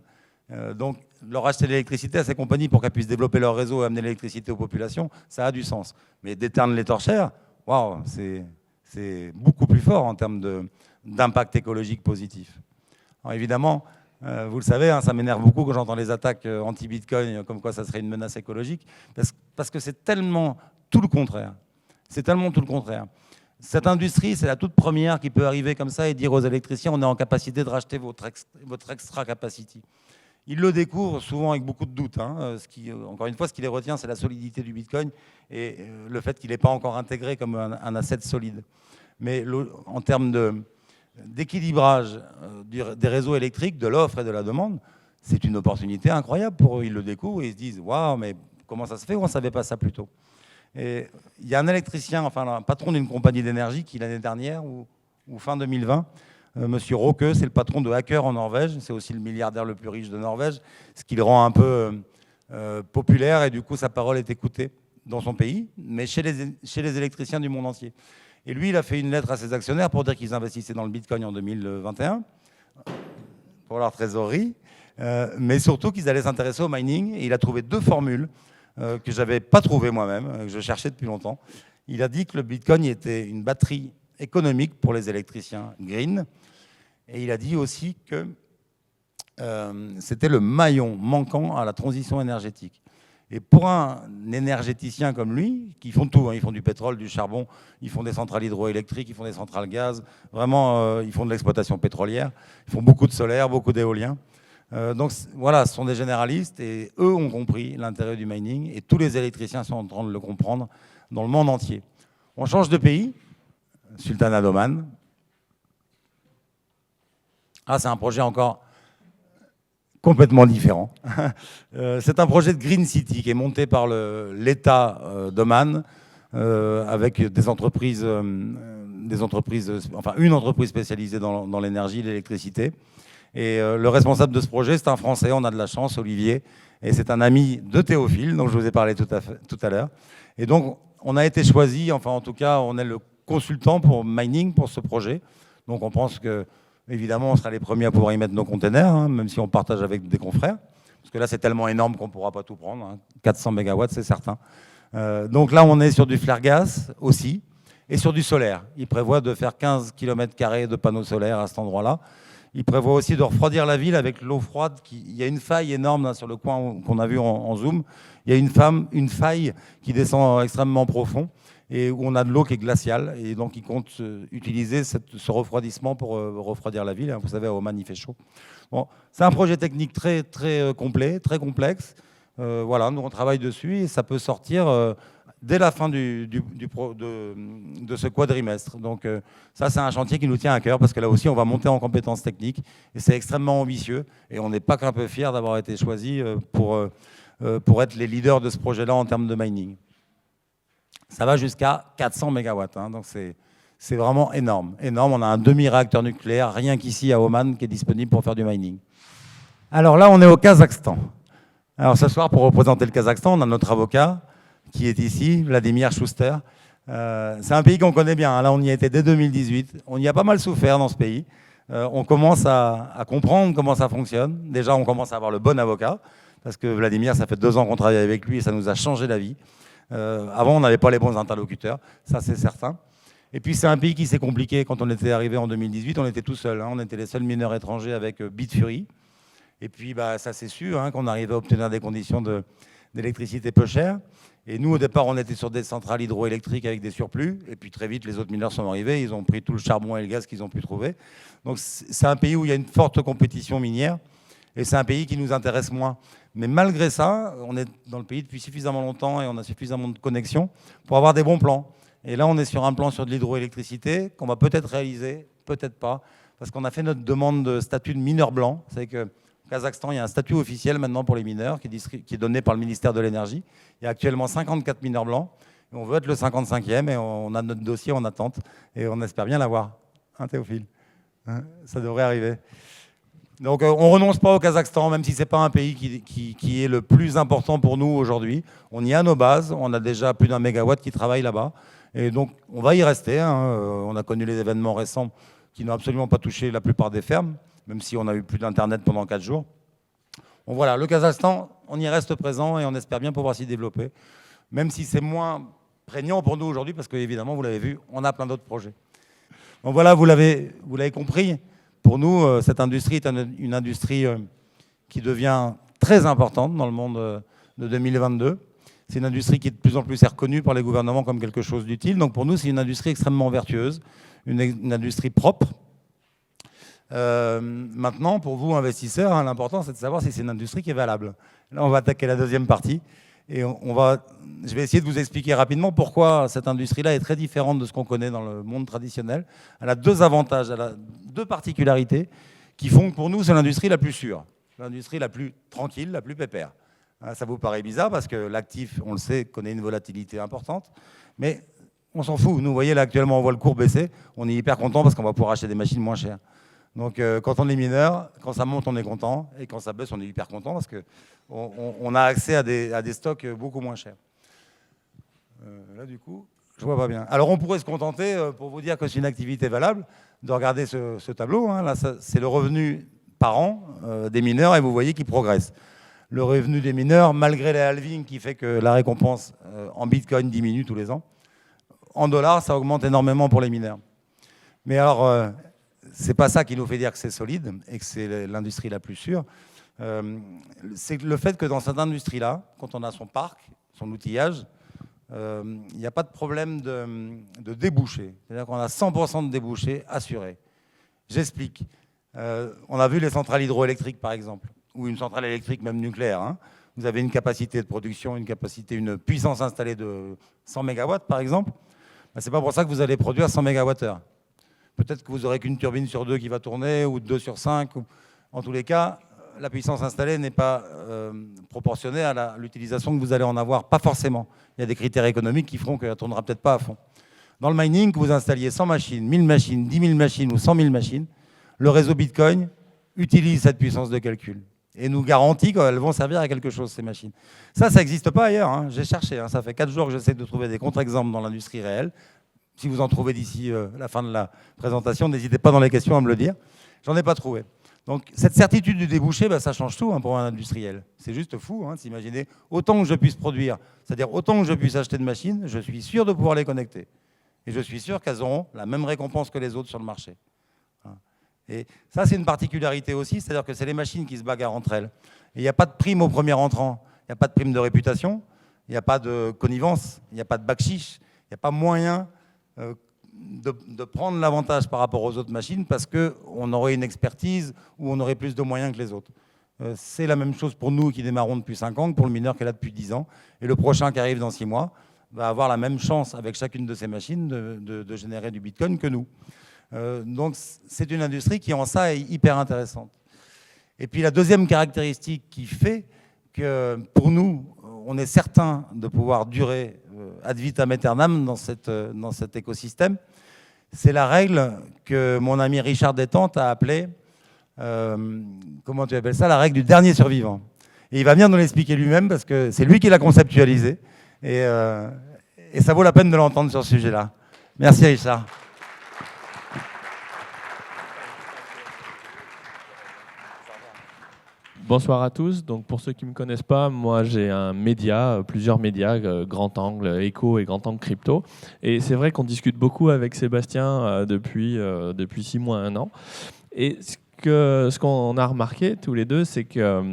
Donc, leur acheter de l'électricité à ces compagnies pour qu'elles puissent développer leur réseau et amener l'électricité aux populations, ça a du sens. Mais d'éteindre les torchères, waouh, c'est beaucoup plus fort en termes d'impact écologique positif. Alors évidemment, vous le savez, hein, ça m'énerve beaucoup quand j'entends les attaques anti-Bitcoin, comme quoi ça serait une menace écologique, parce que c'est tellement tout le contraire. C'est tellement tout le contraire. Cette industrie, c'est la toute première qui peut arriver comme ça et dire aux électriciens, on est en capacité de racheter votre extra capacity. Ils le découvrent souvent avec beaucoup de doutes. Hein. Encore une fois, ce qui les retient, c'est la solidité du Bitcoin et le fait qu'il n'est pas encore intégré comme un asset solide. Mais en termes d'équilibrage des réseaux électriques, de l'offre et de la demande, c'est une opportunité incroyable pour eux. Ils le découvrent et ils se disent « Waouh, mais comment ça se fait? On ne savait pas ça plus tôt ?» Et il y a un électricien, enfin un patron d'une compagnie d'énergie qui l'année dernière, ou fin 2020, Monsieur Roque, c'est le patron de Hacker en Norvège, c'est aussi le milliardaire le plus riche de Norvège, ce qui le rend un peu populaire et du coup sa parole est écoutée dans son pays, mais chez les électriciens du monde entier. Et lui, il a fait une lettre à ses actionnaires pour dire qu'ils investissaient dans le Bitcoin en 2021, pour leur trésorerie, mais surtout qu'ils allaient s'intéresser au mining. Et il a trouvé 2 formules que je n'avais pas trouvées moi-même, que je cherchais depuis longtemps. Il a dit que le Bitcoin était une batterie économique pour les électriciens green. Et il a dit aussi que c'était le maillon manquant à la transition énergétique. Et pour un énergéticien comme lui, qui font tout, hein, ils font du pétrole, du charbon, ils font des centrales hydroélectriques, ils font des centrales gaz, vraiment, ils font de l'exploitation pétrolière, ils font beaucoup de solaire, beaucoup d'éolien. Donc voilà, ce sont des généralistes et eux ont compris l'intérêt du mining et tous les électriciens sont en train de le comprendre dans le monde entier. On change de pays, Sultanat d'Oman. Ah, c'est un projet encore complètement différent. C'est un projet de Green City qui est monté par l'État d'Oman avec des entreprises, enfin une entreprise spécialisée dans l'énergie, l'électricité. Et le responsable de ce projet, c'est un Français, on a de la chance, Olivier, et c'est un ami de Théophile, dont je vous ai parlé tout à l'heure. Et donc, on a été choisi, enfin en tout cas, on est le consultant pour mining pour ce projet. Donc on pense que évidemment, on sera les premiers à pouvoir y mettre nos containers, hein, même si on partage avec des confrères. Parce que là, c'est tellement énorme qu'on ne pourra pas tout prendre. Hein. 400 mégawatts, c'est certain. Donc là, on est sur du flare gas aussi, et sur du solaire. Il prévoit de faire 15 km² de panneaux solaires à cet endroit-là. Il prévoit aussi de refroidir la ville avec l'eau froide. Il y a une faille énorme là, sur le coin qu'on a vu en zoom. Il y a une faille qui descend extrêmement profond et où on a de l'eau qui est glaciale. Et donc, ils comptent utiliser ce refroidissement pour refroidir la ville. Vous savez, à Oman, il fait chaud. Bon, c'est un projet technique très, très complet, très complexe. Voilà, nous, on travaille dessus et ça peut sortir dès la fin de ce quadrimestre. Donc, ça, c'est un chantier qui nous tient à cœur parce que là aussi, on va monter en compétences techniques et c'est extrêmement ambitieux. Et on n'est pas qu'un peu fiers d'avoir été choisis pour être les leaders de ce projet-là en termes de mining. Ça va jusqu'à 400 mégawatts, hein, donc c'est vraiment énorme. Énorme, on a un demi-réacteur nucléaire, rien qu'ici à Oman, qui est disponible pour faire du mining. Alors là, on est au Kazakhstan. Alors ce soir, pour représenter le Kazakhstan, on a notre avocat qui est ici, Vladimir Schuster. C'est un pays qu'on connaît bien, là on y a été dès 2018. On y a pas mal souffert dans ce pays. On commence à comprendre comment ça fonctionne. Déjà, on commence à avoir le bon avocat, parce que Vladimir, ça fait 2 ans qu'on travaille avec lui et ça nous a changé la vie. Avant, on n'avait pas les bons interlocuteurs, ça c'est certain. Et puis c'est un pays qui s'est compliqué. Quand on était arrivé en 2018, on était tout seul. Hein. On était les seuls mineurs étrangers avec Bitfury. Et puis bah, ça s'est su, hein, qu'on arrivait à obtenir des conditions d'électricité peu chères. Et nous, au départ, on était sur des centrales hydroélectriques avec des surplus. Et puis très vite, les autres mineurs sont arrivés. Ils ont pris tout le charbon et le gaz qu'ils ont pu trouver. Donc c'est un pays où il y a une forte compétition minière. Et c'est un pays qui nous intéresse moins. Mais malgré ça, on est dans le pays depuis suffisamment longtemps et on a suffisamment de connexions pour avoir des bons plans. Et là, on est sur un plan sur de l'hydroélectricité qu'on va peut-être réaliser, peut-être pas, parce qu'on a fait notre demande de statut de mineur blanc. Vous savez qu'au Kazakhstan, il y a un statut officiel maintenant pour les mineurs qui est donné par le ministère de l'Énergie. Il y a actuellement 54 mineurs blancs. Et on veut être le 55e et on a notre dossier en attente. Et on espère bien l'avoir. Hein, Théophile, hein, ça devrait arriver. Donc on ne renonce pas au Kazakhstan, même si ce n'est pas un pays qui est le plus important pour nous aujourd'hui. On y a nos bases, on a déjà plus d'1 mégawatt qui travaille là-bas. Et donc on va y rester. Hein. On a connu les événements récents qui n'ont absolument pas touché la plupart des fermes, même si on a eu plus d'Internet pendant 4 jours. Donc voilà, le Kazakhstan, on y reste présent et on espère bien pouvoir s'y développer, même si c'est moins prégnant pour nous aujourd'hui, parce qu'évidemment, vous l'avez vu, on a plein d'autres projets. Donc voilà, vous l'avez compris. Pour nous, cette industrie est une industrie qui devient très importante dans le monde de 2022. C'est une industrie qui est de plus en plus reconnue par les gouvernements comme quelque chose d'utile. Donc pour nous, c'est une industrie extrêmement vertueuse, une industrie propre. Maintenant, pour vous, investisseurs, hein, l'important, c'est de savoir si c'est une industrie qui est valable. Là, on va attaquer la deuxième partie. Et je vais essayer de vous expliquer rapidement pourquoi cette industrie-là est très différente de ce qu'on connaît dans le monde traditionnel. Elle a 2 avantages, elle a 2 particularités qui font que pour nous, c'est l'industrie la plus sûre, l'industrie la plus tranquille, la plus pépère. Ça vous paraît bizarre parce que l'actif, on le sait, connaît une volatilité importante, mais on s'en fout. Nous, vous voyez, là, actuellement, on voit le cours baisser, on est hyper content parce qu'on va pouvoir acheter des machines moins chères. Donc quand on est mineur, quand ça monte, on est content, et quand ça baisse, on est hyper content parce qu'on a accès à des stocks beaucoup moins chers. Là, du coup, je vois pas bien. Alors on pourrait se contenter, pour vous dire que c'est une activité valable, de regarder ce tableau. Hein. Là, c'est le revenu par an des mineurs, et vous voyez qu'il progresse. Le revenu des mineurs, malgré les halving qui fait que la récompense en Bitcoin diminue tous les ans, en dollars, ça augmente énormément pour les mineurs. Mais alors... c'est pas ça qui nous fait dire que c'est solide et que c'est l'industrie la plus sûre. C'est le fait que dans cette industrie-là, quand on a son parc, son outillage, il n'y a pas de problème de débouchés. C'est-à-dire qu'on a 100% de débouchés assurés. J'explique. On a vu les centrales hydroélectriques, par exemple, ou une centrale électrique même nucléaire. Hein. Vous avez une capacité de production, une puissance installée de 100 MW, par exemple. Ben, ce n'est pas pour ça que vous allez produire 100 MWh. Peut-être que vous n'aurez qu'une turbine sur 2 qui va tourner, ou 2 sur 5. En tous les cas, la puissance installée n'est pas proportionnée à l'utilisation que vous allez en avoir. Pas forcément. Il y a des critères économiques qui feront qu'elle ne tournera peut-être pas à fond. Dans le mining, que vous installiez 100 machines, 1000 machines, 10 000 machines ou 100 000 machines, le réseau Bitcoin utilise cette puissance de calcul et nous garantit qu'elles vont servir à quelque chose, ces machines. Ça n'existe pas ailleurs. Hein. J'ai cherché. Hein. Ça fait 4 jours que j'essaie de trouver des contre-exemples dans l'industrie réelle. Si vous en trouvez d'ici la fin de la présentation, n'hésitez pas dans les questions à me le dire. J'en ai pas trouvé. Donc cette certitude du débouché, ça change tout pour un industriel. C'est juste fou de s'imaginer autant que je puisse produire, c'est-à-dire autant que je puisse acheter de machines, je suis sûr de pouvoir les connecter. Et je suis sûr qu'elles auront la même récompense que les autres sur le marché. Et ça, c'est une particularité aussi, c'est-à-dire que c'est les machines qui se bagarrent entre elles. Et il n'y a pas de prime au premier entrant, il n'y a pas de prime de réputation, il n'y a pas de connivence, il n'y a pas de bakshish, il n'y a pas moyen de prendre l'avantage par rapport aux autres machines parce qu'on aurait une expertise ou on aurait plus de moyens que les autres. C'est la même chose pour nous qui démarrons depuis 5 ans que pour le mineur qui est là depuis 10 ans. Et le prochain qui arrive dans 6 mois va avoir la même chance avec chacune de ces machines de générer du Bitcoin que nous. Donc c'est une industrie qui en ça est hyper intéressante. Et puis la deuxième caractéristique qui fait que pour nous, on est certain de pouvoir durer ad vitam aeternam dans cet écosystème, c'est la règle que mon ami Richard Détente a appelée, comment tu appelles ça, la règle du dernier survivant. Et il va venir nous l'expliquer lui-même parce que c'est lui qui l'a conceptualisé et ça vaut la peine de l'entendre sur ce sujet-là. Merci Richard. Bonsoir à tous. Donc pour ceux qui ne me connaissent pas, moi j'ai un média, plusieurs médias, Grand Angle, Echo et Grand Angle Crypto. Et c'est vrai qu'on discute beaucoup avec Sébastien depuis 6 mois, 1 an. Et ce qu'on a remarqué tous les deux, c'est que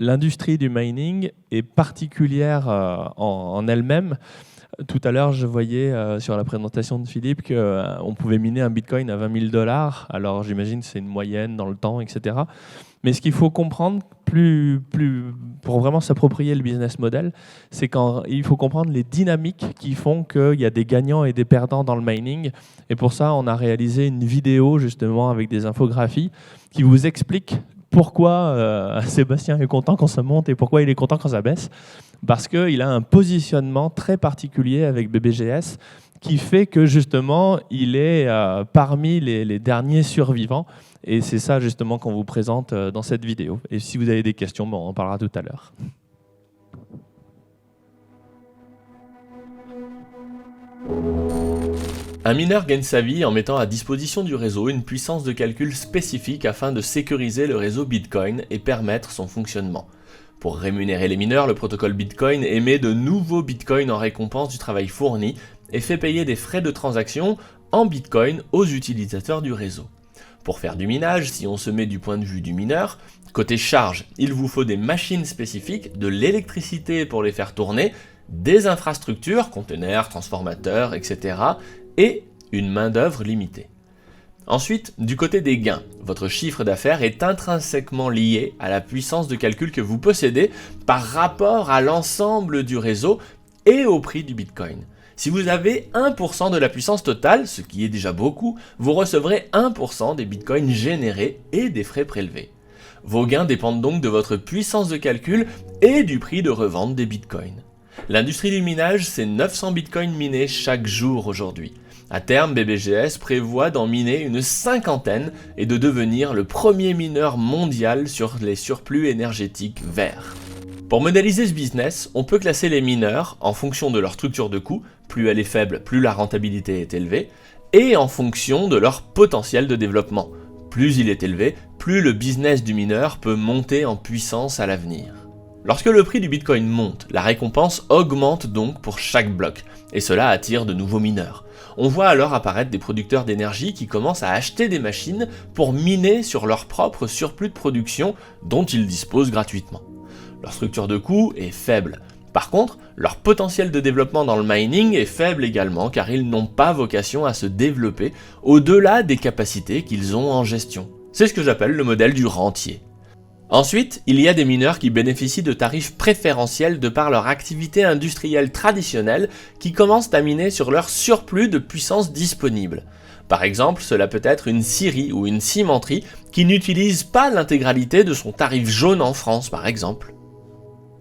l'industrie du mining est particulière en elle-même. Tout à l'heure, je voyais sur la présentation de Philippe qu'on pouvait miner un Bitcoin à $20 000. Alors j'imagine que c'est une moyenne dans le temps, etc. Mais ce qu'il faut comprendre pour vraiment s'approprier le business model, c'est qu'il faut comprendre les dynamiques qui font qu'il y a des gagnants et des perdants dans le mining. Et pour ça, on a réalisé une vidéo justement avec des infographies qui vous expliquent pourquoi Sébastien est content quand ça monte et pourquoi il est content quand ça baisse. Parce qu'il a un positionnement très particulier avec BBGS qui fait que justement, il est parmi les derniers survivants. Et c'est ça justement qu'on vous présente dans cette vidéo. Et si vous avez des questions, on en parlera tout à l'heure. Un mineur gagne sa vie en mettant à disposition du réseau une puissance de calcul spécifique afin de sécuriser le réseau Bitcoin et permettre son fonctionnement. Pour rémunérer les mineurs, le protocole Bitcoin émet de nouveaux Bitcoins en récompense du travail fourni et fait payer des frais de transaction en Bitcoin aux utilisateurs du réseau. Pour faire du minage, si on se met du point de vue du mineur, côté charge, il vous faut des machines spécifiques, de l'électricité pour les faire tourner, des infrastructures, conteneurs, transformateurs, etc. et une main-d'œuvre limitée. Ensuite, du côté des gains, votre chiffre d'affaires est intrinsèquement lié à la puissance de calcul que vous possédez par rapport à l'ensemble du réseau et au prix du Bitcoin. Si vous avez 1% de la puissance totale, ce qui est déjà beaucoup, vous recevrez 1% des bitcoins générés et des frais prélevés. Vos gains dépendent donc de votre puissance de calcul et du prix de revente des bitcoins. L'industrie du minage, c'est 900 bitcoins minés chaque jour aujourd'hui. À terme, BBGS prévoit d'en miner une 50aine et de devenir le premier mineur mondial sur les surplus énergétiques verts. Pour modéliser ce business, on peut classer les mineurs en fonction de leur structure de coût, plus elle est faible, plus la rentabilité est élevée, et en fonction de leur potentiel de développement. Plus il est élevé, plus le business du mineur peut monter en puissance à l'avenir. Lorsque le prix du Bitcoin monte, la récompense augmente donc pour chaque bloc, et cela attire de nouveaux mineurs. On voit alors apparaître des producteurs d'énergie qui commencent à acheter des machines pour miner sur leur propre surplus de production dont ils disposent gratuitement. Leur structure de coût est faible. Par contre, leur potentiel de développement dans le mining est faible également car ils n'ont pas vocation à se développer au-delà des capacités qu'ils ont en gestion. C'est ce que j'appelle le modèle du rentier. Ensuite, il y a des mineurs qui bénéficient de tarifs préférentiels de par leur activité industrielle traditionnelle qui commencent à miner sur leur surplus de puissance disponible. Par exemple, cela peut être une scierie ou une cimenterie qui n'utilise pas l'intégralité de son tarif jaune en France par exemple.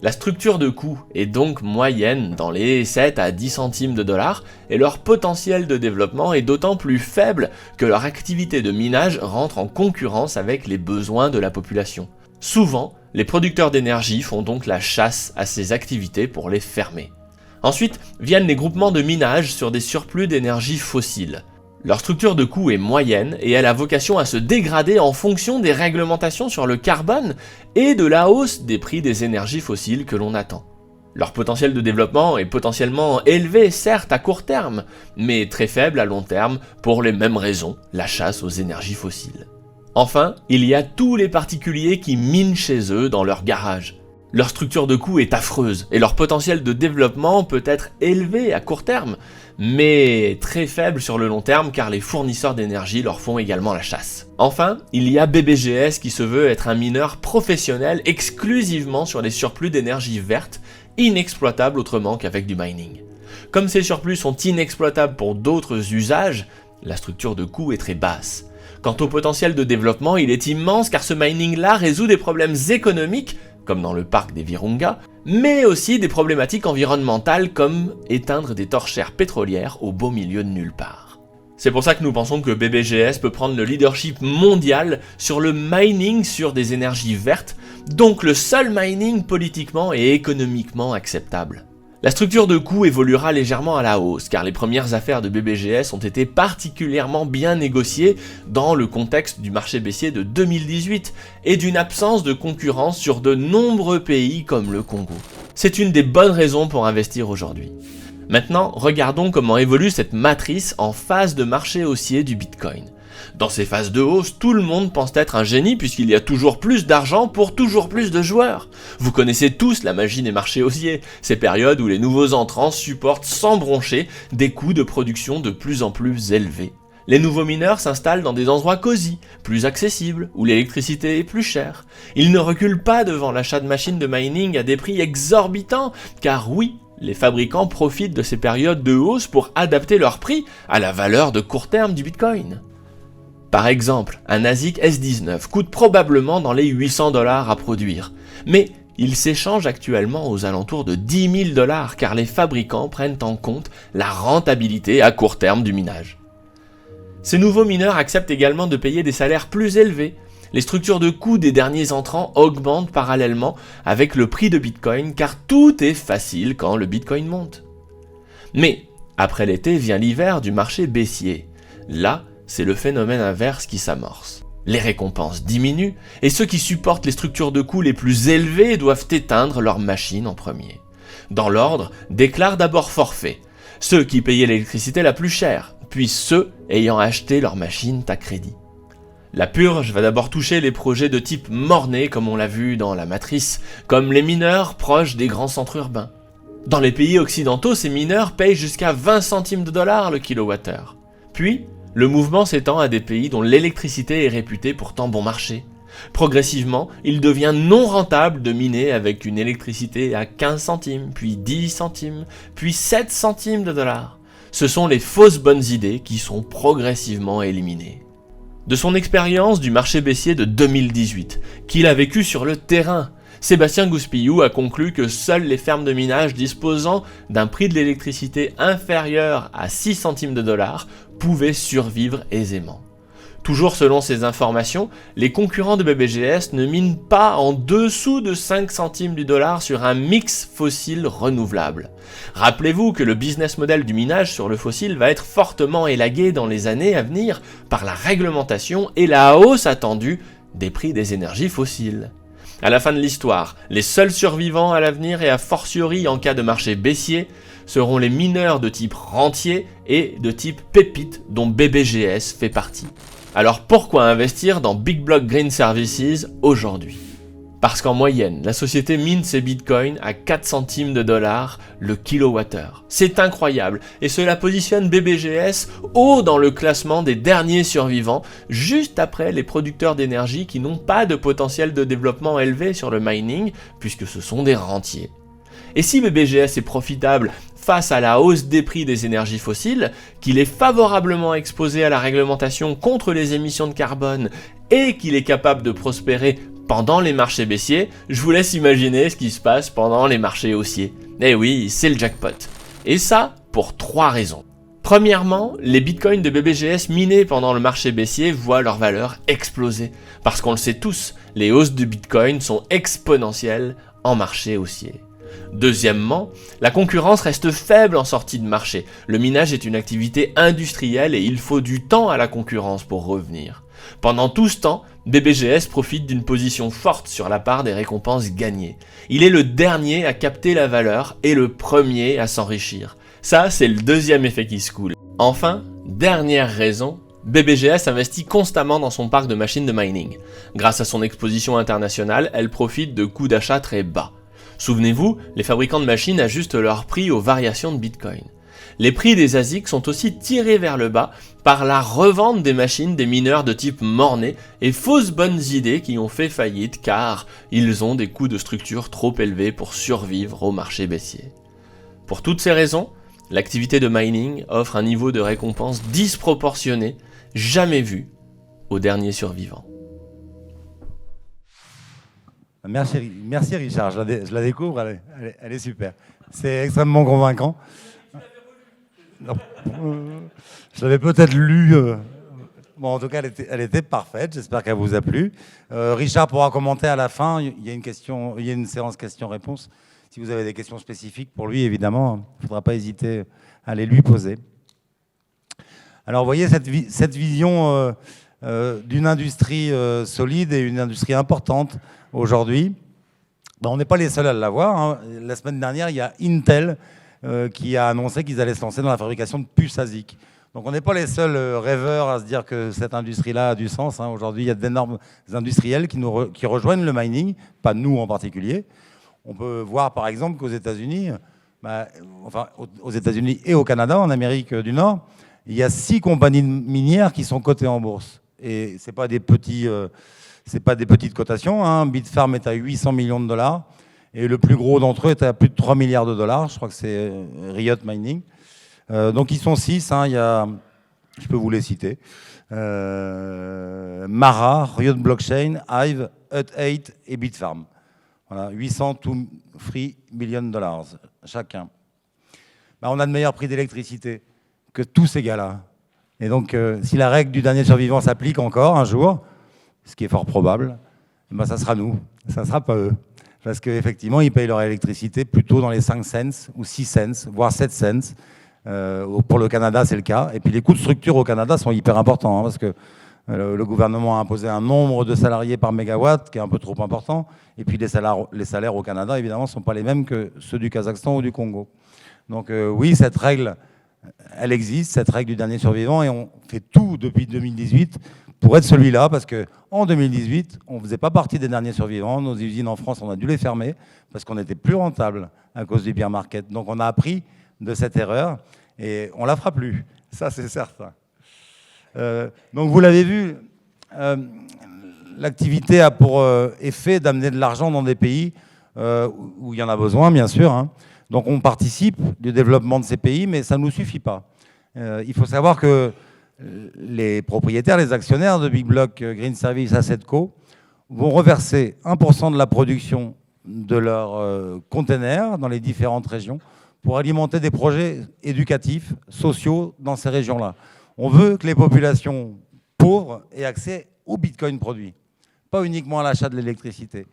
La structure de coût est donc moyenne dans les 7 à 10 centimes de dollars et leur potentiel de développement est d'autant plus faible que leur activité de minage rentre en concurrence avec les besoins de la population. Souvent, les producteurs d'énergie font donc la chasse à ces activités pour les fermer. Ensuite, viennent les groupements de minage sur des surplus d'énergie fossile. Leur structure de coût est moyenne et elle a vocation à se dégrader en fonction des réglementations sur le carbone et de la hausse des prix des énergies fossiles que l'on attend. Leur potentiel de développement est potentiellement élevé, certes à court terme, mais très faible à long terme pour les mêmes raisons, la chasse aux énergies fossiles. Enfin, il y a tous les particuliers qui minent chez eux dans leur garage. Leur structure de coût est affreuse et leur potentiel de développement peut être élevé à court terme, mais très faible sur le long terme car les fournisseurs d'énergie leur font également la chasse. Enfin, il y a BBGS qui se veut être un mineur professionnel exclusivement sur les surplus d'énergie verte, inexploitables autrement qu'avec du mining. Comme ces surplus sont inexploitables pour d'autres usages, la structure de coût est très basse. Quant au potentiel de développement, il est immense car ce mining-là résout des problèmes économiques, comme dans le parc des Virunga, mais aussi des problématiques environnementales comme éteindre des torchères pétrolières au beau milieu de nulle part. C'est pour ça que nous pensons que BBGS peut prendre le leadership mondial sur le mining sur des énergies vertes, donc le seul mining politiquement et économiquement acceptable. La structure de coût évoluera légèrement à la hausse car les premières affaires de BBGS ont été particulièrement bien négociées dans le contexte du marché baissier de 2018 et d'une absence de concurrence sur de nombreux pays comme le Congo. C'est une des bonnes raisons pour investir aujourd'hui. Maintenant, regardons comment évolue cette matrice en phase de marché haussier du Bitcoin. Dans ces phases de hausse, tout le monde pense être un génie puisqu'il y a toujours plus d'argent pour toujours plus de joueurs. Vous connaissez tous la magie des marchés haussiers, ces périodes où les nouveaux entrants supportent sans broncher des coûts de production de plus en plus élevés. Les nouveaux mineurs s'installent dans des endroits cosy, plus accessibles, où l'électricité est plus chère. Ils ne reculent pas devant l'achat de machines de mining à des prix exorbitants, car oui, les fabricants profitent de ces périodes de hausse pour adapter leur prix à la valeur de court terme du Bitcoin. Par exemple, un ASIC S19 coûte probablement dans les 800 $ à produire, mais il s'échange actuellement aux alentours de 10 000 $ car les fabricants prennent en compte la rentabilité à court terme du minage. Ces nouveaux mineurs acceptent également de payer des salaires plus élevés. Les structures de coûts des derniers entrants augmentent parallèlement avec le prix de Bitcoin car tout est facile quand le Bitcoin monte. Mais après l'été vient l'hiver du marché baissier. Là, c'est le phénomène inverse qui s'amorce. Les récompenses diminuent et ceux qui supportent les structures de coûts les plus élevées doivent éteindre leur machine en premier. Dans l'ordre, déclarent d'abord forfait, ceux qui payaient l'électricité la plus chère, puis ceux ayant acheté leur machine à crédit. La purge va d'abord toucher les projets de type morné comme on l'a vu dans la matrice, comme les mineurs proches des grands centres urbains. Dans les pays occidentaux, ces mineurs payent jusqu'à 20 centimes de dollars le kilowattheure. Puis, le mouvement s'étend à des pays dont l'électricité est réputée pourtant bon marché. Progressivement, il devient non rentable de miner avec une électricité à 15 centimes, puis 10 centimes, puis 7 centimes de dollars. Ce sont les fausses bonnes idées qui sont progressivement éliminées. De son expérience du marché baissier de 2018, qu'il a vécu sur le terrain, Sébastien Gouspillou a conclu que seules les fermes de minage disposant d'un prix de l'électricité inférieur à 6 centimes de dollars pouvaient survivre aisément. Toujours selon ces informations, les concurrents de BBGS ne minent pas en dessous de 5 centimes du dollar sur un mix fossile renouvelable. Rappelez-vous que le business model du minage sur le fossile va être fortement élagué dans les années à venir par la réglementation et la hausse attendue des prix des énergies fossiles. À la fin de l'histoire, les seuls survivants à l'avenir et a fortiori en cas de marché baissier seront les mineurs de type rentier et de type pépite dont BBGS fait partie. Alors pourquoi investir dans Big Block Green Services aujourd'hui ? Parce qu'en moyenne, la société mine ses bitcoins à 4 centimes de dollars le kilowattheure. C'est incroyable et cela positionne BBGS haut dans le classement des derniers survivants, juste après les producteurs d'énergie qui n'ont pas de potentiel de développement élevé sur le mining, puisque ce sont des rentiers. Et si BBGS est profitable face à la hausse des prix des énergies fossiles, qu'il est favorablement exposé à la réglementation contre les émissions de carbone et qu'il est capable de prospérer pendant les marchés baissiers, je vous laisse imaginer ce qui se passe pendant les marchés haussiers. Eh oui, c'est le jackpot. Et ça, pour 3 raisons. Premièrement, les bitcoins de BBGS minés pendant le marché baissier voient leur valeur exploser. Parce qu'on le sait tous, les hausses de bitcoin sont exponentielles en marché haussier. Deuxièmement, la concurrence reste faible en sortie de marché. Le minage est une activité industrielle et il faut du temps à la concurrence pour revenir. Pendant tout ce temps, BBGS profite d'une position forte sur la part des récompenses gagnées. Il est le dernier à capter la valeur et le premier à s'enrichir. Ça, c'est le deuxième effet qui se coule. Enfin, dernière raison, BBGS investit constamment dans son parc de machines de mining. Grâce à son exposition internationale, elle profite de coûts d'achat très bas. Souvenez-vous, les fabricants de machines ajustent leur prix aux variations de Bitcoin. Les prix des ASIC sont aussi tirés vers le bas par la revente des machines des mineurs de type morné et fausses bonnes idées qui ont fait faillite car ils ont des coûts de structure trop élevés pour survivre au marché baissier. Pour toutes ces raisons, l'activité de mining offre un niveau de récompense disproportionné, jamais vu aux derniers survivants. Merci Richard, je la découvre, elle est super. C'est extrêmement convaincant. Non, je l'avais peut-être lu. Bon, en tout cas, elle était parfaite. J'espère qu'elle vous a plu. Richard pourra commenter à la fin. Il y a une séance questions-réponses. Si vous avez des questions spécifiques pour lui, évidemment, il ne faudra pas hésiter à les lui poser. Alors, vous voyez cette vision d'une industrie solide et une industrie importante aujourd'hui. Ben, on n'est pas les seuls à l'avoir, hein. La semaine dernière, il y a Intel qui a annoncé qu'ils allaient se lancer dans la fabrication de puces ASIC. Donc on n'est pas les seuls rêveurs à se dire que cette industrie-là a du sens, hein. Aujourd'hui, il y a d'énormes industriels qui rejoignent le mining, pas nous en particulier. On peut voir par exemple qu'aux États-Unis, aux États-Unis et au Canada, en Amérique du Nord, il y a 6 compagnies minières qui sont cotées en bourse. Et c'est pas des petites cotations, hein. Bitfarms est à 800 millions de dollars. Et le plus gros d'entre eux est à plus de 3 milliards de dollars. Je crois que c'est Riot Mining. Donc ils sont 6. Hein. Je peux vous les citer. Mara, Riot Blockchain, Hive, Hut 8 et Bitfarms. Voilà, 803 millions de dollars chacun. Ben, on a de meilleurs prix d'électricité que tous ces gars-là. Et donc, si la règle du dernier survivant s'applique encore un jour, ce qui est fort probable, ben, ça sera nous. Ça ne sera pas eux. Parce qu'effectivement, ils payent leur électricité plutôt dans les 5 cents ou 6 cents, voire 7 cents. Pour le Canada, c'est le cas. Et puis les coûts de structure au Canada sont hyper importants, hein, parce que le gouvernement a imposé un nombre de salariés par mégawatt qui est un peu trop important. Et puis les salaires au Canada, évidemment, ne sont pas les mêmes que ceux du Kazakhstan ou du Congo. Donc oui, cette règle, elle existe, cette règle du dernier survivant, et on fait tout depuis 2018 pour être celui-là, parce qu'en 2018, on ne faisait pas partie des derniers survivants. Nos usines en France, on a dû les fermer parce qu'on n'était plus rentable à cause du bear market. Donc on a appris de cette erreur et on ne la fera plus. Ça, c'est certain. Donc vous l'avez vu, l'activité a pour effet d'amener de l'argent dans des pays où il y en a besoin, bien sûr, hein. Donc on participe du développement de ces pays, mais ça ne nous suffit pas. Il faut savoir que les propriétaires, les actionnaires de Big Block Green Service Asset Co vont reverser 1% de la production de leurs containers dans les différentes régions pour alimenter des projets éducatifs, sociaux dans ces régions-là. On veut que les populations pauvres aient accès au Bitcoin produit, pas uniquement à l'achat de l'électricité.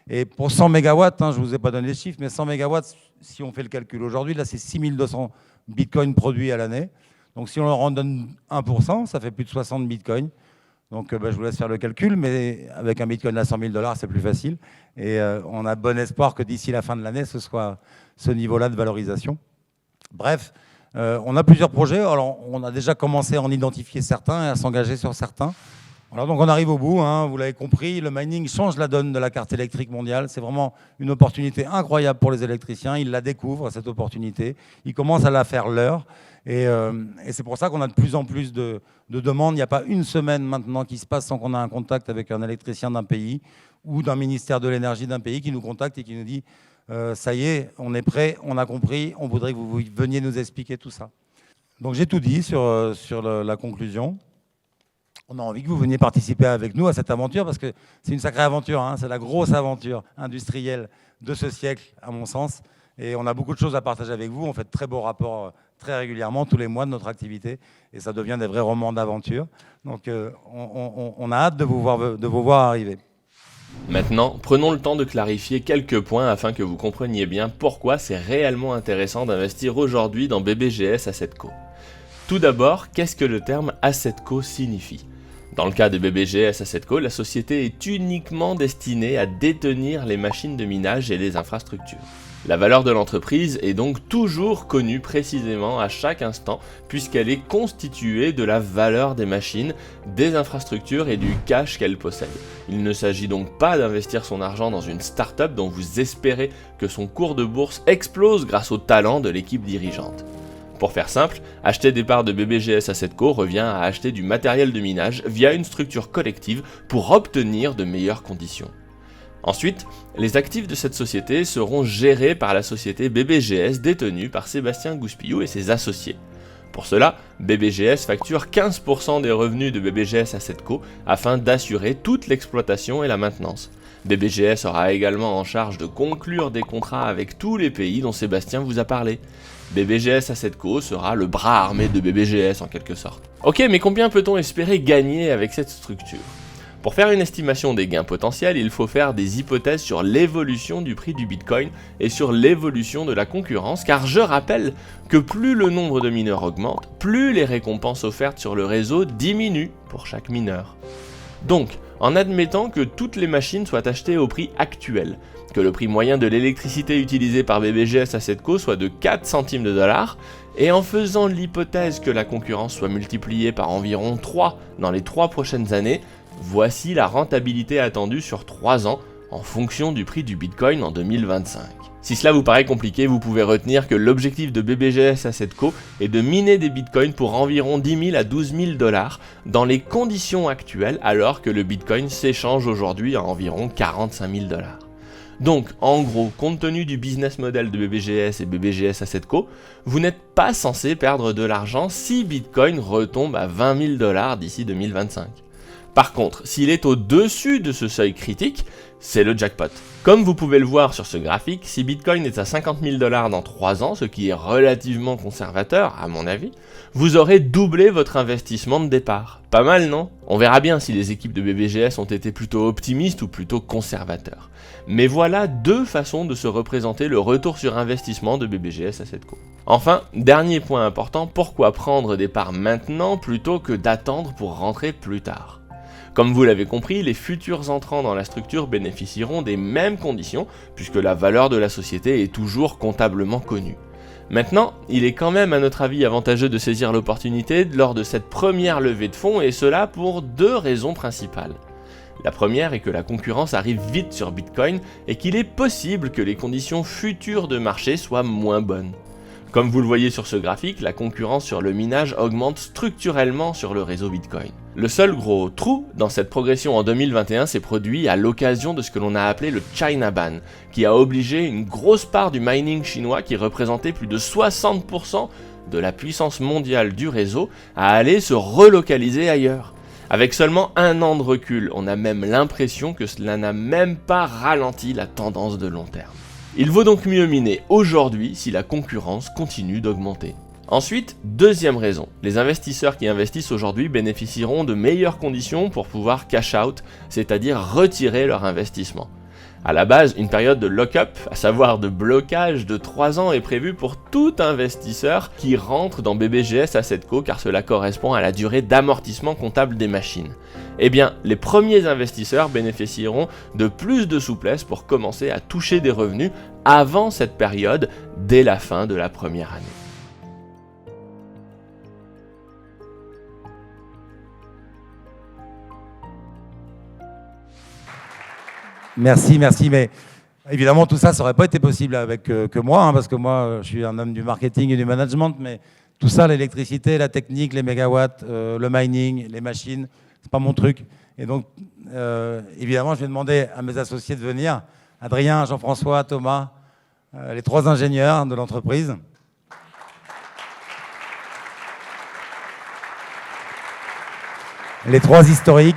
Et pour 100 mégawatts, hein, je ne vous ai pas donné les chiffres, mais 100 mégawatts, si on fait le calcul aujourd'hui, là c'est 6200 Bitcoins produits à l'année. Donc si on leur en donne 1%, ça fait plus de 60 bitcoins. Donc je vous laisse faire le calcul, mais avec un Bitcoin à 100 000 $, c'est plus facile. Et on a bon espoir que d'ici la fin de l'année, ce soit ce niveau-là de valorisation. Bref, on a plusieurs projets. Alors, on a déjà commencé à en identifier certains et à s'engager sur certains. Alors, donc on arrive au bout, hein, vous l'avez compris, le mining change la donne de la carte électrique mondiale. C'est vraiment une opportunité incroyable pour les électriciens. Ils la découvrent, cette opportunité. Ils commencent à la faire leur. Et c'est pour ça qu'on a de plus en plus de demandes. Il n'y a pas une semaine maintenant qui se passe sans qu'on ait un contact avec un électricien d'un pays ou d'un ministère de l'énergie d'un pays qui nous contacte et qui nous dit ça y est, on est prêt, on a compris, on voudrait que vous veniez nous expliquer tout ça. Donc j'ai tout dit sur la conclusion. On a envie que vous veniez participer avec nous à cette aventure parce que c'est une sacrée aventure, hein, c'est la grosse aventure industrielle de ce siècle, à mon sens. Et on a beaucoup de choses à partager avec vous. On fait de très beaux rapports très régulièrement, tous les mois de notre activité. Et ça devient des vrais romans d'aventure. Donc on a hâte de vous voir arriver. Maintenant, prenons le temps de clarifier quelques points afin que vous compreniez bien pourquoi c'est réellement intéressant d'investir aujourd'hui dans BBGS Asset Co. Tout d'abord, qu'est-ce que le terme Asset Co signifie ? Dans le cas de BBGS Asset Co, la société est uniquement destinée à détenir les machines de minage et les infrastructures. La valeur de l'entreprise est donc toujours connue précisément à chaque instant puisqu'elle est constituée de la valeur des machines, des infrastructures et du cash qu'elle possède. Il ne s'agit donc pas d'investir son argent dans une start-up dont vous espérez que son cours de bourse explose grâce au talent de l'équipe dirigeante. Pour faire simple, acheter des parts de BBGS Asset Co revient à acheter du matériel de minage via une structure collective pour obtenir de meilleures conditions. Ensuite, les actifs de cette société seront gérés par la société BBGS détenue par Sébastien Gouspillou et ses associés. Pour cela, BBGS facture 15% des revenus de BBGS Asset Co afin d'assurer toute l'exploitation et la maintenance. BBGS aura également en charge de conclure des contrats avec tous les pays dont Sébastien vous a parlé. BBGS Asset Co sera le bras armé de BBGS en quelque sorte. Ok, mais combien peut-on espérer gagner avec cette structure ? Pour faire une estimation des gains potentiels, il faut faire des hypothèses sur l'évolution du prix du Bitcoin et sur l'évolution de la concurrence, car je rappelle que plus le nombre de mineurs augmente, plus les récompenses offertes sur le réseau diminuent pour chaque mineur. Donc, en admettant que toutes les machines soient achetées au prix actuel, que le prix moyen de l'électricité utilisée par BBGS Asset Co soit de 4 centimes de dollar, et en faisant l'hypothèse que la concurrence soit multipliée par environ 3 dans les 3 prochaines années, voici la rentabilité attendue sur 3 ans en fonction du prix du Bitcoin en 2025. Si cela vous paraît compliqué, vous pouvez retenir que l'objectif de BBGS Asset Co est de miner des Bitcoins pour environ 10 000 à 12 000 dollars dans les conditions actuelles alors que le Bitcoin s'échange aujourd'hui à environ 45 000 dollars. Donc, en gros, compte tenu du business model de BBGS et BBGS Asset Co, vous n'êtes pas censé perdre de l'argent si Bitcoin retombe à 20 000 dollars d'ici 2025. Par contre, s'il est au-dessus de ce seuil critique, c'est le jackpot. Comme vous pouvez le voir sur ce graphique, si Bitcoin est à 50 000 dollars dans 3 ans, ce qui est relativement conservateur à mon avis, vous aurez doublé votre investissement de départ. Pas mal, non ? On verra bien si les équipes de BBGS ont été plutôt optimistes ou plutôt conservateurs. Mais voilà 2 façons de se représenter le retour sur investissement de BBGS Asset Co. Enfin, dernier point important, pourquoi prendre des parts maintenant plutôt que d'attendre pour rentrer plus tard ? Comme vous l'avez compris, les futurs entrants dans la structure bénéficieront des mêmes conditions puisque la valeur de la société est toujours comptablement connue. Maintenant, il est quand même à notre avis avantageux de saisir l'opportunité lors de cette première levée de fonds et cela pour 2 raisons principales. La première est que la concurrence arrive vite sur Bitcoin et qu'il est possible que les conditions futures de marché soient moins bonnes. Comme vous le voyez sur ce graphique, la concurrence sur le minage augmente structurellement sur le réseau Bitcoin. Le seul gros trou dans cette progression en 2021 s'est produit à l'occasion de ce que l'on a appelé le China Ban, qui a obligé une grosse part du mining chinois qui représentait plus de 60% de la puissance mondiale du réseau à aller se relocaliser ailleurs. Avec seulement 1 an de recul, on a même l'impression que cela n'a même pas ralenti la tendance de long terme. Il vaut donc mieux miner aujourd'hui si la concurrence continue d'augmenter. Ensuite, deuxième raison, les investisseurs qui investissent aujourd'hui bénéficieront de meilleures conditions pour pouvoir cash out, c'est-à-dire retirer leur investissement. À la base, une période de lock-up, à savoir de blocage de 3 ans est prévue pour tout investisseur qui rentre dans BBGS Asset Co car cela correspond à la durée d'amortissement comptable des machines. eh bien, les premiers investisseurs bénéficieront de plus de souplesse pour commencer à toucher des revenus avant cette période, dès la fin de la première année. Merci, mais évidemment tout ça n'aurait pas été possible avec que moi, hein, parce que moi je suis un homme du marketing et du management, mais tout ça, l'électricité, la technique, les mégawatts, le mining, les machines, c'est pas mon truc. Et donc évidemment je vais demander à mes associés de venir, Adrien, Jean-François, Thomas, les 3 ingénieurs de l'entreprise. Les 3 historiques.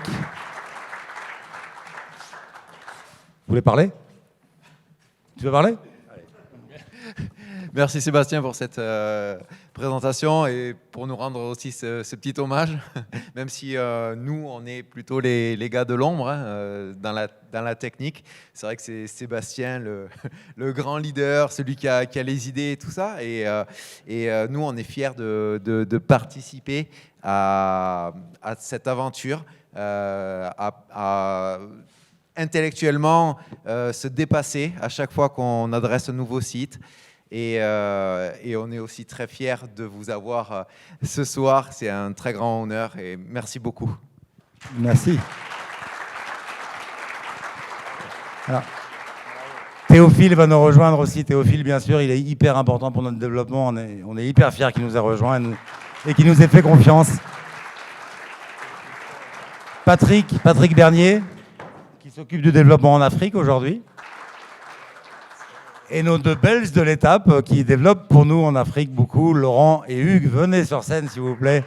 Vous voulez parler? Tu veux parler? Merci Sébastien pour cette présentation et pour nous rendre aussi ce petit hommage, même si nous, on est plutôt les gars de l'ombre hein, dans la technique. C'est vrai que c'est Sébastien, le grand leader, celui qui a les idées et tout ça. Et nous, on est fiers de participer à cette aventure, à intellectuellement se dépasser à chaque fois qu'on adresse un nouveau site. Et on est aussi très fiers de vous avoir ce soir. C'est un très grand honneur et merci beaucoup. Merci. Alors, Théophile va nous rejoindre aussi. Théophile, bien sûr, il est hyper important pour notre développement. On est hyper fiers qu'il nous ait rejoints et qu'il nous ait fait confiance. Patrick Bernier, qui s'occupe du développement en Afrique aujourd'hui. Et nos 2 Belges de l'étape qui développent pour nous en Afrique beaucoup, Laurent et Hugues. Venez sur scène, s'il vous plaît.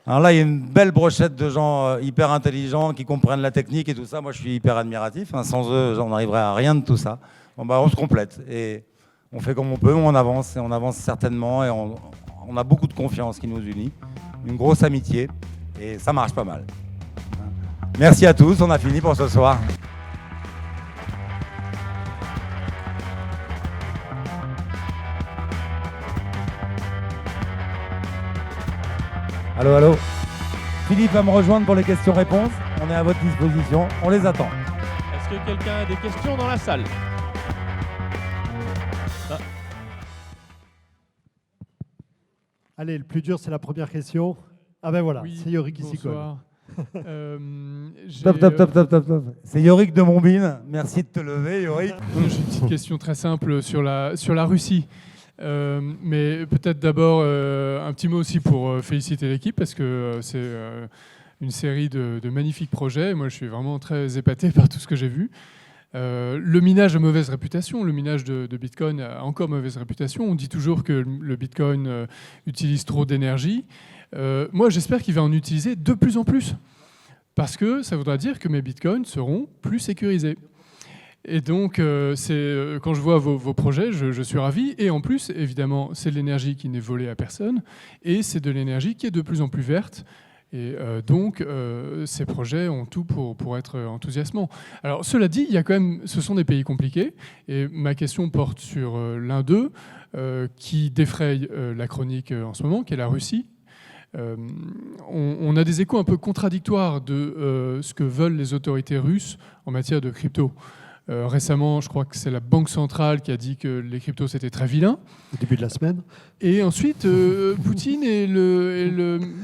Alors là, il y a une belle brochette de gens hyper intelligents qui comprennent la technique et tout ça. Moi, je suis hyper admiratif. Hein. Sans eux, on n'arriverait à rien de tout ça. Bon, bah, on se complète et on fait comme on peut, on avance et on avance certainement. Et on a beaucoup de confiance qui nous unit, une grosse amitié et ça marche pas mal. Merci à tous, on a fini pour ce soir. Allô, allô. Philippe va me rejoindre pour les questions-réponses. On est à votre disposition, on les attend. Est-ce que quelqu'un a des questions dans la salle? Allez, le plus dur, c'est la première question. Ah ben voilà, Oui, c'est Yorick qui s'y colle. bonsoir. Top. C'est Yorick de Montbine. Merci de te lever, Yorick. J'ai une petite question très simple sur la Russie. Mais peut-être d'abord un petit mot aussi pour féliciter l'équipe parce que c'est une série de magnifiques projets. Moi, je suis vraiment très épaté par tout ce que j'ai vu. Le minage a mauvaise réputation. Le minage de Bitcoin a encore mauvaise réputation. On dit toujours que le Bitcoin utilise trop d'énergie. Moi, j'espère qu'il va en utiliser de plus en plus parce que ça voudra dire que mes Bitcoins seront plus sécurisés. Et donc, quand je vois vos projets, je suis ravi. Et en plus, évidemment, c'est de l'énergie qui n'est volée à personne. Et c'est de l'énergie qui est de plus en plus verte. Et donc, ces projets ont tout pour être enthousiasmants. Alors, cela dit, il y a quand même, ce sont des pays compliqués. Et ma question porte sur l'un d'eux qui défraye la chronique en ce moment, qui est la Russie. On a des échos un peu contradictoires de ce que veulent les autorités russes en matière de crypto. Récemment, je crois que c'est la Banque centrale qui a dit que les cryptos c'était très vilain. Au début de la semaine. Et ensuite, Poutine et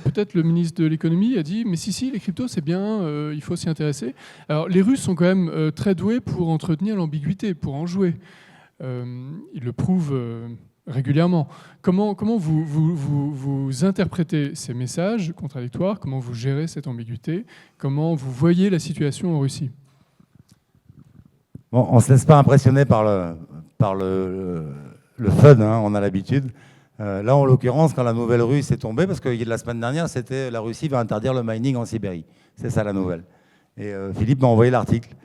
peut-être le ministre de l'économie a dit mais si les cryptos c'est bien, il faut s'y intéresser. Alors les Russes sont quand même très doués pour entretenir l'ambiguïté, pour en jouer. Ils le prouvent régulièrement. Comment vous interprétez ces messages contradictoires? Comment vous gérez cette ambiguïté? Comment vous voyez la situation en Russie? Bon, on ne se laisse pas impressionner par le fun, hein, on a l'habitude. Là, en l'occurrence, quand la nouvelle russe est tombée, parce que la semaine dernière, c'était la Russie va interdire le mining en Sibérie. C'est ça la nouvelle. Et Philippe m'a envoyé l'article.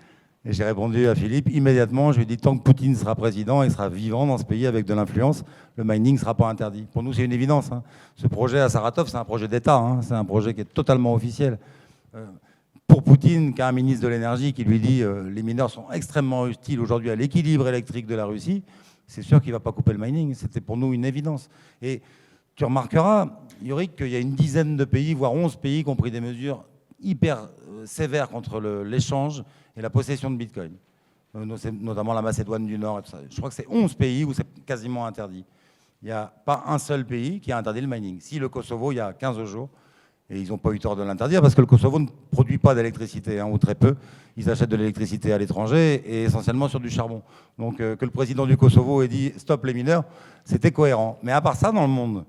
Et j'ai répondu à Philippe immédiatement. Je lui ai dit, tant que Poutine sera président, il sera vivant dans ce pays avec de l'influence, le mining ne sera pas interdit. Pour nous, c'est une évidence. Hein. Ce projet à Saratov, c'est un projet d'État. Hein. C'est un projet qui est totalement officiel. Pour Poutine, qui a un ministre de l'énergie qui lui dit les mineurs sont extrêmement hostiles aujourd'hui à l'équilibre électrique de la Russie, c'est sûr qu'il ne va pas couper le mining. C'était pour nous une évidence. Et tu remarqueras, Yorick, qu'il y a une dizaine de pays, voire 11 pays qui ont pris des mesures hyper sévères contre l'échange et la possession de Bitcoin, notamment la Macédoine du Nord et tout ça. Je crois que c'est 11 pays où c'est quasiment interdit. Il n'y a pas un seul pays qui a interdit le mining. Si, le Kosovo, il y a 15 jours, et ils n'ont pas eu tort de l'interdire, parce que le Kosovo ne produit pas d'électricité, ou très peu. Ils achètent de l'électricité à l'étranger, et essentiellement sur du charbon. Donc que le président du Kosovo ait dit « stop les mineurs », c'était cohérent. Mais à part ça, dans le monde,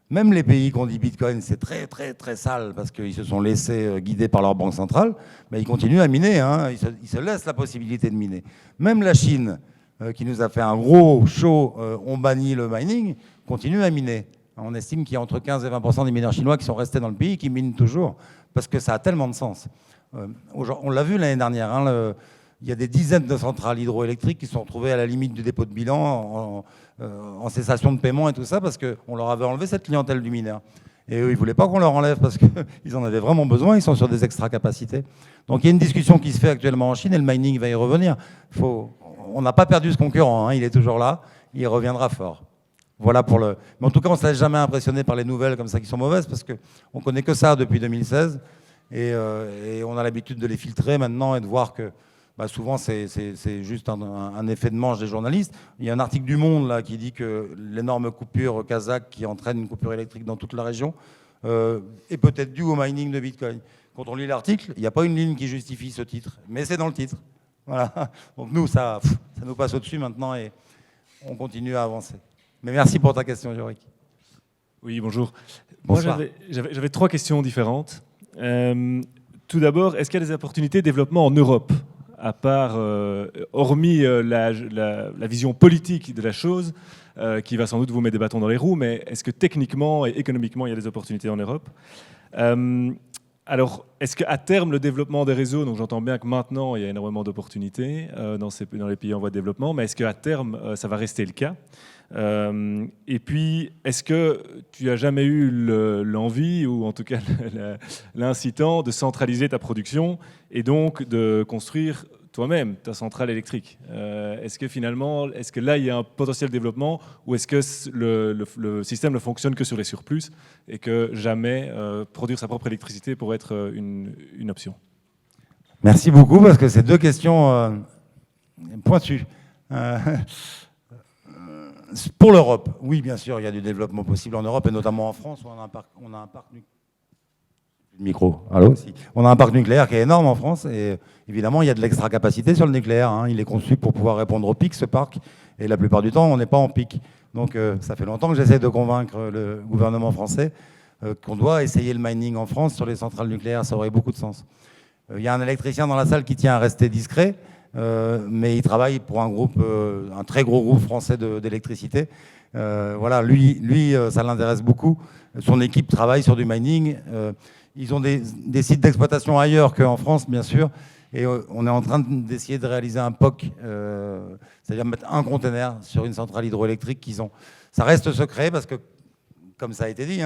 même les pays qui ont dit Bitcoin, c'est très très très sale, parce qu'ils se sont laissés guider par leur banque centrale, mais ils continuent à miner, ils se laissent la possibilité de miner. Même la Chine, qui nous a fait un gros show, on bannit le mining, continue à miner. On estime qu'il y a entre 15 et 20% des mineurs chinois qui sont restés dans le pays, qui minent toujours, parce que ça a tellement de sens. On l'a vu l'année dernière, il y a des dizaines de centrales hydroélectriques qui sont retrouvées à la limite du dépôt de bilan, en cessation de paiement et tout ça, parce qu'on leur avait enlevé cette clientèle du mineur. Et eux, ils ne voulaient pas qu'on leur enlève, parce qu'ils en avaient vraiment besoin, ils sont sur des extra-capacités. Donc il y a une discussion qui se fait actuellement en Chine, et le mining va y revenir. On n'a pas perdu ce concurrent, il est toujours là, il reviendra fort. Voilà pour le... Mais en tout cas, on ne se laisse jamais impressionner par les nouvelles comme ça qui sont mauvaises, parce qu'on ne connaît que ça depuis 2016, et on a l'habitude de les filtrer maintenant et de voir que souvent c'est juste un effet de manche des journalistes. Il y a un article du Monde là, qui dit que l'énorme coupure kazakh qui entraîne une coupure électrique dans toute la région est peut-être due au mining de Bitcoin. Quand on lit l'article, il n'y a pas une ligne qui justifie ce titre, mais c'est dans le titre. Voilà. Donc nous, ça nous passe au-dessus maintenant et on continue à avancer. Mais merci pour ta question, Yorick. Oui, bonjour. Bonsoir. Moi, j'avais 3 questions différentes. Tout d'abord, est-ce qu'il y a des opportunités de développement en Europe, à part, hormis la vision politique de la chose, qui va sans doute vous mettre des bâtons dans les roues, mais est-ce que techniquement et économiquement, il y a des opportunités en Europe ? Alors, est-ce qu'à terme, le développement des réseaux, donc j'entends bien que maintenant, il y a énormément d'opportunités dans les pays en voie de développement, mais est-ce qu'à terme, ça va rester le cas ? Et puis, est-ce que tu as jamais eu l'envie, ou en tout cas l'incitant, de centraliser ta production et donc de construire toi-même ta centrale électrique ? Est-ce que finalement, là, il y a un potentiel développement, ou est-ce que le système ne fonctionne que sur les surplus et que jamais produire sa propre électricité pourrait être une option ? Merci beaucoup, parce que c'est 2 questions pointues. Pour l'Europe, oui, bien sûr, il y a du développement possible en Europe, et notamment en France, où on a un parc nucléaire. Micro, allô aussi. On a un parc nucléaire qui est énorme en France, et évidemment, il y a de l'extra-capacité sur le nucléaire. Il est conçu pour pouvoir répondre au pic, ce parc, et la plupart du temps, on n'est pas en pic. Donc, ça fait longtemps que j'essaie de convaincre le gouvernement français qu'on doit essayer le mining en France sur les centrales nucléaires, ça aurait beaucoup de sens. Il y a un électricien dans la salle qui tient à rester discret, mais il travaille pour un très gros groupe français d'électricité. Voilà, lui, ça l'intéresse beaucoup. Son équipe travaille sur du mining. Ils ont des sites d'exploitation ailleurs qu'en France, bien sûr. Et on est en train d'essayer de réaliser un POC, c'est-à-dire mettre un conteneur sur une centrale hydroélectrique qu'ils ont. Ça reste secret parce que, comme ça a été dit,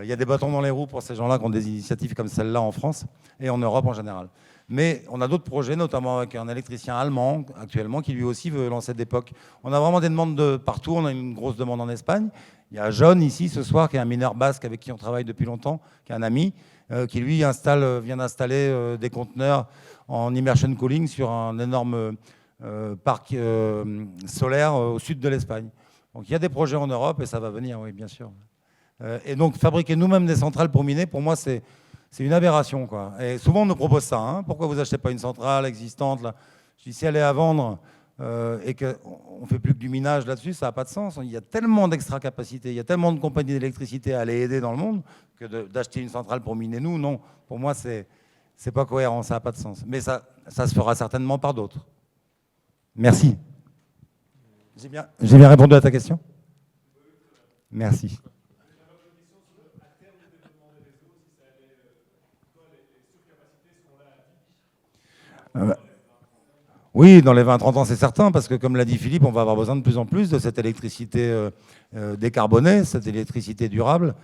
il y a des bâtons dans les roues pour ces gens-là qui ont des initiatives comme celle-là en France et en Europe en général. Mais on a d'autres projets, notamment avec un électricien allemand actuellement qui lui aussi veut lancer des POC. On a vraiment des demandes de partout. On a une grosse demande en Espagne. Il y a John ici ce soir qui est un mineur basque avec qui on travaille depuis longtemps, qui est un ami, qui lui vient d'installer des conteneurs en immersion cooling sur un énorme parc solaire au sud de l'Espagne. Donc il y a des projets en Europe et ça va venir, oui, bien sûr. Et donc fabriquer nous-mêmes des centrales pour miner, pour moi, c'est une aberration, quoi. Et souvent, on nous propose ça. Pourquoi vous n'achetez pas une centrale existante là ? Je dis, si elle est à vendre et qu'on ne fait plus que du minage là-dessus, ça n'a pas de sens. Il y a tellement d'extra-capacités, il y a tellement de compagnies d'électricité à aller aider dans le monde que d'acheter une centrale pour miner nous, non. Pour moi, c'est pas cohérent, ça n'a pas de sens. Mais ça se fera certainement par d'autres. Merci. J'ai bien répondu à ta question ? Merci. Oui, dans les 20-30 ans, c'est certain, parce que comme l'a dit Philippe, on va avoir besoin de plus en plus de cette électricité décarbonée, cette électricité durable.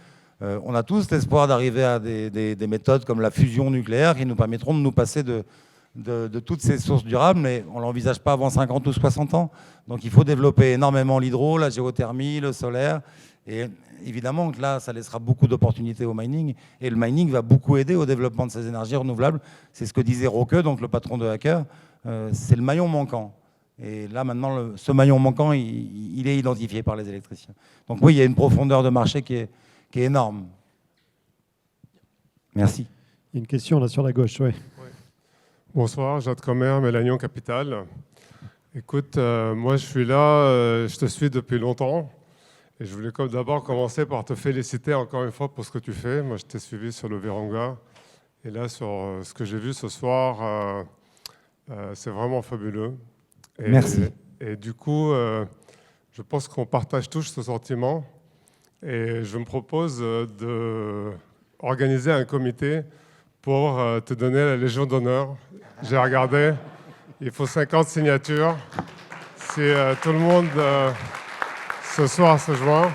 On a tous l'espoir d'arriver à des méthodes comme la fusion nucléaire qui nous permettront de nous passer de toutes ces sources durables, mais on ne l'envisage pas avant 50 ou 60 ans. Donc il faut développer énormément l'hydro, la géothermie, le solaire, Et évidemment que là, ça laissera beaucoup d'opportunités au mining. Et le mining va beaucoup aider au développement de ces énergies renouvelables. C'est ce que disait Roque, donc le patron de Hacker. C'est le maillon manquant. Et là, maintenant, ce maillon manquant, il est identifié par les électriciens. Donc oui, il y a une profondeur de marché qui est énorme. Merci. Il y a une question là sur la gauche, oui. Bonsoir, Jade Comer, Mélanion Capital. Écoute, moi je suis là, je te suis depuis longtemps. Et je voulais d'abord commencer par te féliciter encore une fois pour ce que tu fais. Moi, je t'ai suivi sur le Virunga. Et là, sur ce que j'ai vu ce soir, c'est vraiment fabuleux. Merci. Et du coup, je pense qu'on partage tous ce sentiment. Et je me propose d'organiser un comité pour te donner la Légion d'honneur. J'ai regardé, il faut 50 signatures. Si tout le monde ce soir se joint,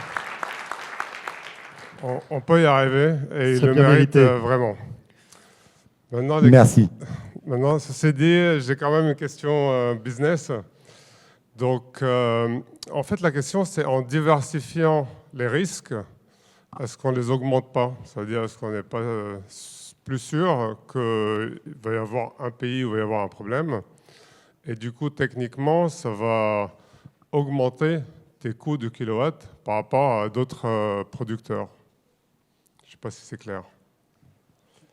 on peut y arriver et il le mérite vraiment. Maintenant, merci. Maintenant, ceci dit, j'ai quand même une question business. Donc, en fait, la question, c'est en diversifiant les risques, est-ce qu'on ne les augmente pas? C'est-à-dire, est-ce qu'on n'est pas plus sûr qu'il va y avoir un pays où il va y avoir un problème? Et du coup, techniquement, ça va augmenter tes coûts de kilowatt par rapport à d'autres producteurs. Je ne sais pas si c'est clair.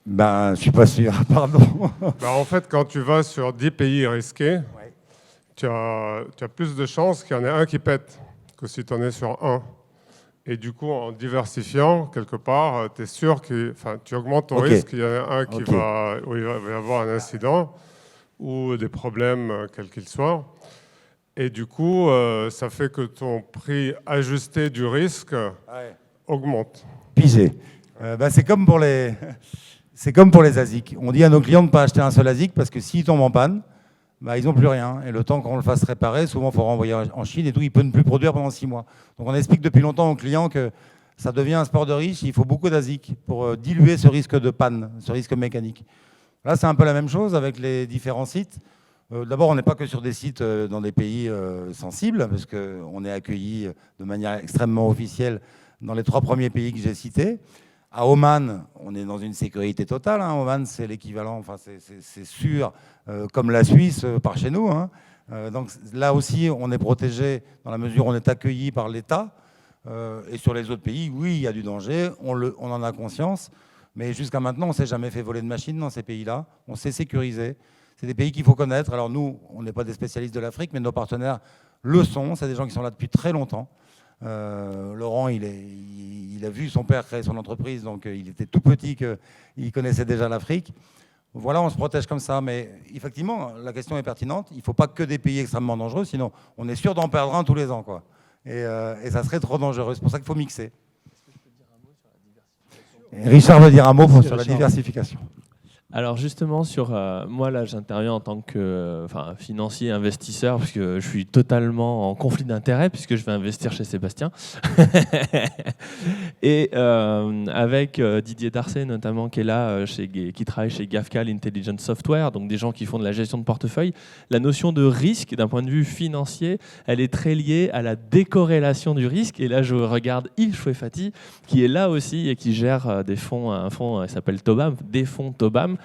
Ben, je ne suis pas sûr, pardon. Ben, en fait, quand tu vas sur 10 pays risqués, ouais, tu as plus de chances qu'il y en ait un qui pète que si tu en es sur un. Et du coup, en diversifiant, quelque part, tu es sûr que tu augmentes ton risque qu'il y en a un qui où il va y avoir un incident ou des problèmes, quels qu'ils soient. Et du coup, ça fait que ton prix ajusté du risque augmente. Pigé. C'est comme pour les... C'est comme pour les ASIC. On dit à nos clients de ne pas acheter un seul ASIC parce que s'ils tombent en panne, ils n'ont plus rien. Et le temps qu'on le fasse réparer, souvent il faut renvoyer en Chine et tout, il peut ne plus produire pendant 6 mois. Donc on explique depuis longtemps aux clients que ça devient un sport de riche, il faut beaucoup d'ASIC pour diluer ce risque de panne, ce risque mécanique. Là, c'est un peu la même chose avec les différents sites. D'abord, on n'est pas que sur des sites dans des pays sensibles, parce qu'on est accueilli de manière extrêmement officielle dans les 3 premiers pays que j'ai cités. À Oman, on est dans une sécurité totale. Hein. Oman, c'est l'équivalent, c'est sûr, comme la Suisse par chez nous. Hein. Donc là aussi, on est protégé dans la mesure où on est accueilli par l'État. Et sur les autres pays, oui, il y a du danger, on en a conscience. Mais jusqu'à maintenant, on ne s'est jamais fait voler de machines dans ces pays-là. On s'est sécurisé. C'est des pays qu'il faut connaître. Alors nous, on n'est pas des spécialistes de l'Afrique, mais nos partenaires le sont. C'est des gens qui sont là depuis très longtemps. Laurent, il a vu son père créer son entreprise, donc il était tout petit qu'il connaissait déjà l'Afrique. Voilà, on se protège comme ça, mais effectivement, la question est pertinente. Il ne faut pas que des pays extrêmement dangereux, sinon on est sûr d'en perdre un tous les ans, quoi. Et ça serait trop dangereux. C'est pour ça qu'il faut mixer. Est-ce que je peux dire un mot sur la diversification ? Richard veut dire un mot sur la diversification. Alors justement, moi là j'interviens en tant que financier investisseur parce que je suis totalement en conflit d'intérêts puisque je vais investir chez Sébastien. Et avec Didier Darcet notamment qui est là, qui travaille chez Gafcal Intelligent Software, donc des gens qui font de la gestion de portefeuille, la notion de risque d'un point de vue financier, elle est très liée à la décorrélation du risque. Et là je regarde Yves Chouefati qui est là aussi et qui gère un fonds qui s'appelle Tobam, des fonds Tobam.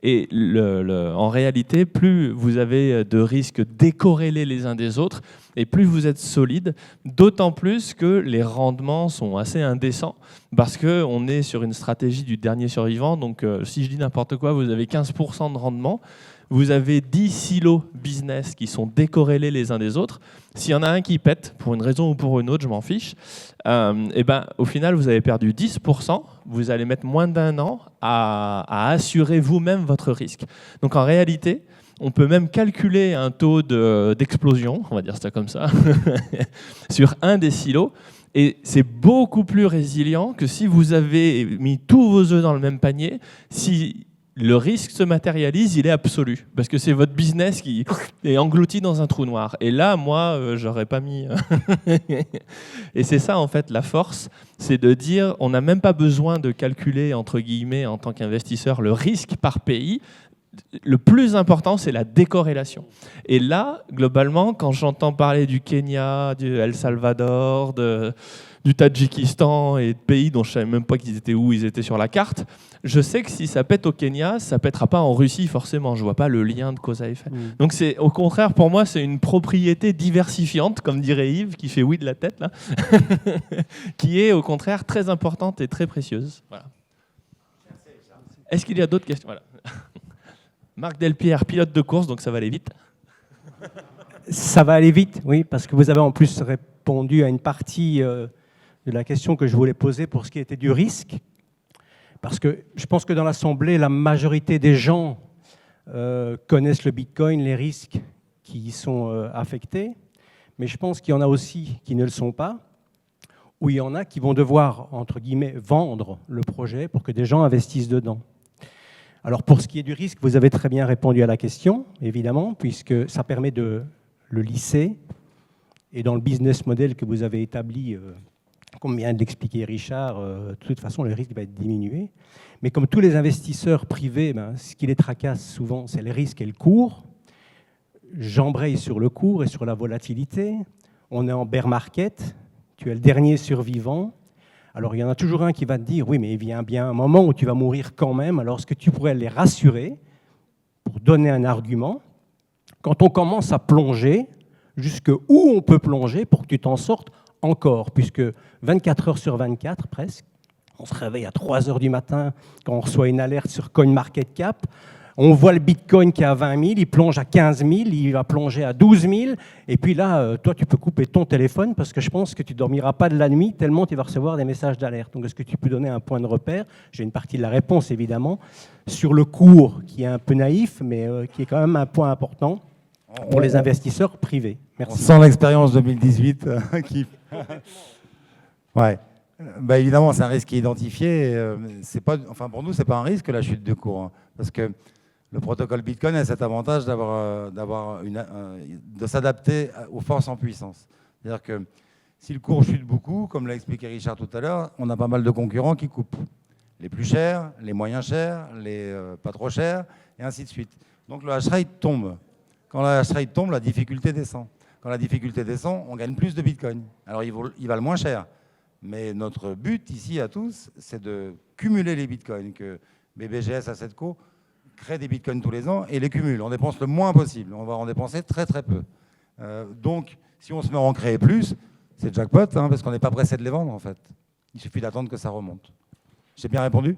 Et en réalité, plus vous avez de risques décorrélés les uns des autres, et plus vous êtes solide, d'autant plus que les rendements sont assez indécents, parce qu'on est sur une stratégie du dernier survivant. Donc si je dis n'importe quoi, vous avez 15% de rendement, vous avez 10 silos business qui sont décorrélés les uns des autres. S'il y en a un qui pète, pour une raison ou pour une autre, je m'en fiche, au final, vous avez perdu 10%. Vous allez mettre moins d'1 an à assurer vous-même votre risque. Donc en réalité, on peut même calculer un taux d'explosion, on va dire ça comme ça, sur un des silos. Et c'est beaucoup plus résilient que si vous avez mis tous vos œufs dans le même panier. Si le risque se matérialise, il est absolu. Parce que c'est votre business qui est englouti dans un trou noir. Et là, moi, j'aurais pas mis... Et c'est ça, en fait, la force, c'est de dire, on n'a même pas besoin de calculer, entre guillemets, en tant qu'investisseur, le risque par pays. le plus important, c'est la décorrélation. Et là, globalement, quand j'entends parler du Kenya, du El Salvador, du Tadjikistan et de pays dont je ne savais même pas qu'ils étaient où ils étaient sur la carte, je sais que si ça pète au Kenya, ça ne pètera pas en Russie forcément. Je ne vois pas le lien de cause à effet. Donc au contraire, pour moi, c'est une propriété diversifiante, comme dirait Yves, qui fait oui de la tête, là, qui est au contraire très importante et très précieuse. Voilà. Est-ce qu'il y a d'autres questions? Voilà. Marc Delpierre, pilote de course, donc ça va aller vite. Ça va aller vite, oui, parce que vous avez en plus répondu à une partie de la question que je voulais poser pour ce qui était du risque. Parce que je pense que dans l'Assemblée, la majorité des gens connaissent le Bitcoin, les risques qui y sont affectés. Mais je pense qu'il y en a aussi qui ne le sont pas, ou il y en a qui vont devoir, entre guillemets, vendre le projet pour que des gens investissent dedans. Alors pour ce qui est du risque, vous avez très bien répondu à la question, évidemment, puisque ça permet de le lisser. Et dans le business model que vous avez établi, comme vient de l'expliquer Richard, de toute façon, le risque va être diminué. Mais comme tous les investisseurs privés, ce qui les tracasse souvent, c'est le risque et le cours. J'embraye sur le cours et sur la volatilité. On est en bear market. Tu es le dernier survivant. Alors, il y en a toujours un qui va te dire, oui, mais il vient bien un moment où tu vas mourir quand même. Alors, ce que tu pourrais les rassurer, pour donner un argument, quand on commence à plonger, jusqu'où on peut plonger pour que tu t'en sortes encore, puisque 24 heures sur 24, presque, on se réveille à 3 heures du matin quand on reçoit une alerte sur CoinMarketCap, on voit le Bitcoin qui est à 20 000, il plonge à 15 000, il va plonger à 12 000, et puis là, toi, tu peux couper ton téléphone parce que je pense que tu ne dormiras pas de la nuit tellement tu vas recevoir des messages d'alerte. Donc, est-ce que tu peux donner un point de repère? J'ai une partie de la réponse, évidemment, sur le cours qui est un peu naïf, mais qui est quand même un point important pour les investisseurs privés. Merci. On sent l'expérience 2018 qui... Ouais. Bah évidemment, c'est un risque qui est identifié. C'est pas, enfin pour nous, c'est pas un risque la chute de cours, hein, parce que le protocole Bitcoin a cet avantage de s'adapter aux forces en puissance. C'est-à-dire que si le cours chute beaucoup, comme l'a expliqué Richard tout à l'heure, on a pas mal de concurrents qui coupent. Les plus chers, les moyens chers, les pas trop chers, et ainsi de suite. Donc le hash rate tombe. Quand le hash rate tombe, la difficulté descend. Quand la difficulté descend, on gagne plus de Bitcoin. Alors il va le moins cher. Mais notre but ici à tous, c'est de cumuler les bitcoins, que BBGS Assetco crée des bitcoins tous les ans et les cumule. On dépense le moins possible, on va en dépenser très très peu. Donc si on se met à en créer plus, c'est jackpot, hein, parce qu'on n'est pas pressé de les vendre en fait. Il suffit d'attendre que ça remonte. J'ai bien répondu ?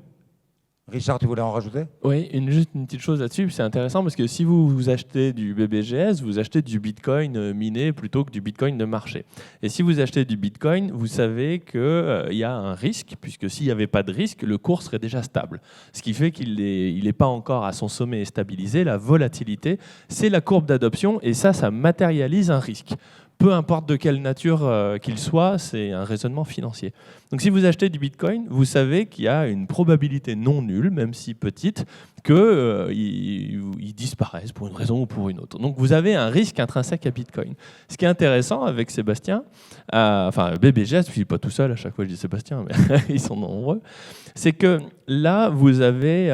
Richard, tu voulais en rajouter? Oui, juste une petite chose là-dessus, c'est intéressant parce que si vous achetez du BBGS, vous achetez du Bitcoin miné plutôt que du Bitcoin de marché. Et si vous achetez du Bitcoin, vous savez qu'il y a un risque, puisque s'il n'y avait pas de risque, le cours serait déjà stable. Ce qui fait qu'il n'est pas encore à son sommet et stabilisé. La volatilité, c'est la courbe d'adoption et ça matérialise un risque. Peu importe de quelle nature qu'il soit, c'est un raisonnement financier. Donc si vous achetez du Bitcoin, vous savez qu'il y a une probabilité non nulle, même si petite, qu'il disparaisse pour une raison ou pour une autre. Donc vous avez un risque intrinsèque à Bitcoin. Ce qui est intéressant avec Sébastien, enfin BBGS, je ne suis pas tout seul, à chaque fois je dis Sébastien, mais ils sont nombreux, c'est que là, vous avez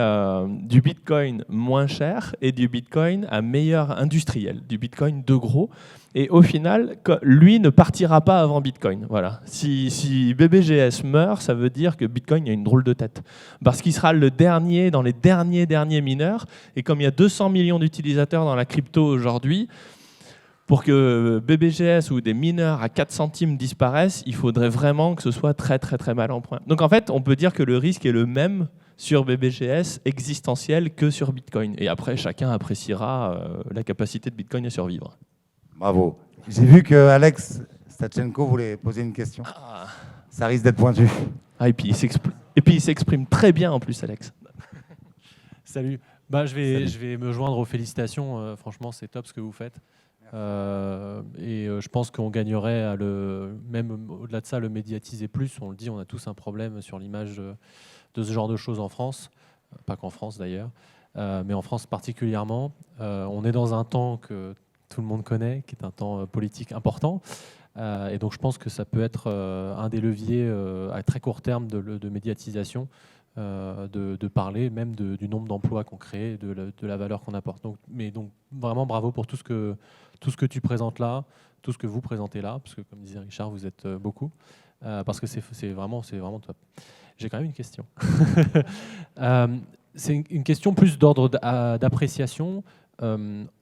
du Bitcoin moins cher et du Bitcoin à meilleur industriel, du Bitcoin de gros. Et au final, lui ne partira pas avant Bitcoin. Voilà. Si BBGS meurt, ça veut dire que Bitcoin a une drôle de tête. Parce qu'il sera le dernier dans les derniers mineurs. Et comme il y a 200 millions d'utilisateurs dans la crypto aujourd'hui, pour que BBGS ou des mineurs à 4 centimes disparaissent, il faudrait vraiment que ce soit très très très mal en point. Donc en fait, on peut dire que le risque est le même sur BBGS existentiel que sur Bitcoin. Et après, chacun appréciera la capacité de Bitcoin à survivre. Bravo. J'ai vu que Alex Stachenko voulait poser une question. Ah. Ça risque d'être pointu. Ah, et puis il s'exprime très bien en plus, Alex. Salut. Je vais me joindre aux félicitations. Franchement, c'est top ce que vous faites. Je pense qu'on gagnerait même au-delà de ça, le médiatiser plus. On le dit, on a tous un problème sur l'image de ce genre de choses en France. Pas qu'en France d'ailleurs, mais en France particulièrement. On est dans un temps que tout le monde connaît, qui est un temps politique important. Et donc je pense que ça peut être un des leviers à très court terme de médiatisation de parler même du nombre d'emplois qu'on crée, de la valeur qu'on apporte. Donc vraiment bravo pour tout ce que tu présentes là, tout ce que vous présentez là, parce que comme disait Richard, vous êtes beaucoup, parce que c'est vraiment top. J'ai quand même une question. C'est une question plus d'ordre d'appréciation.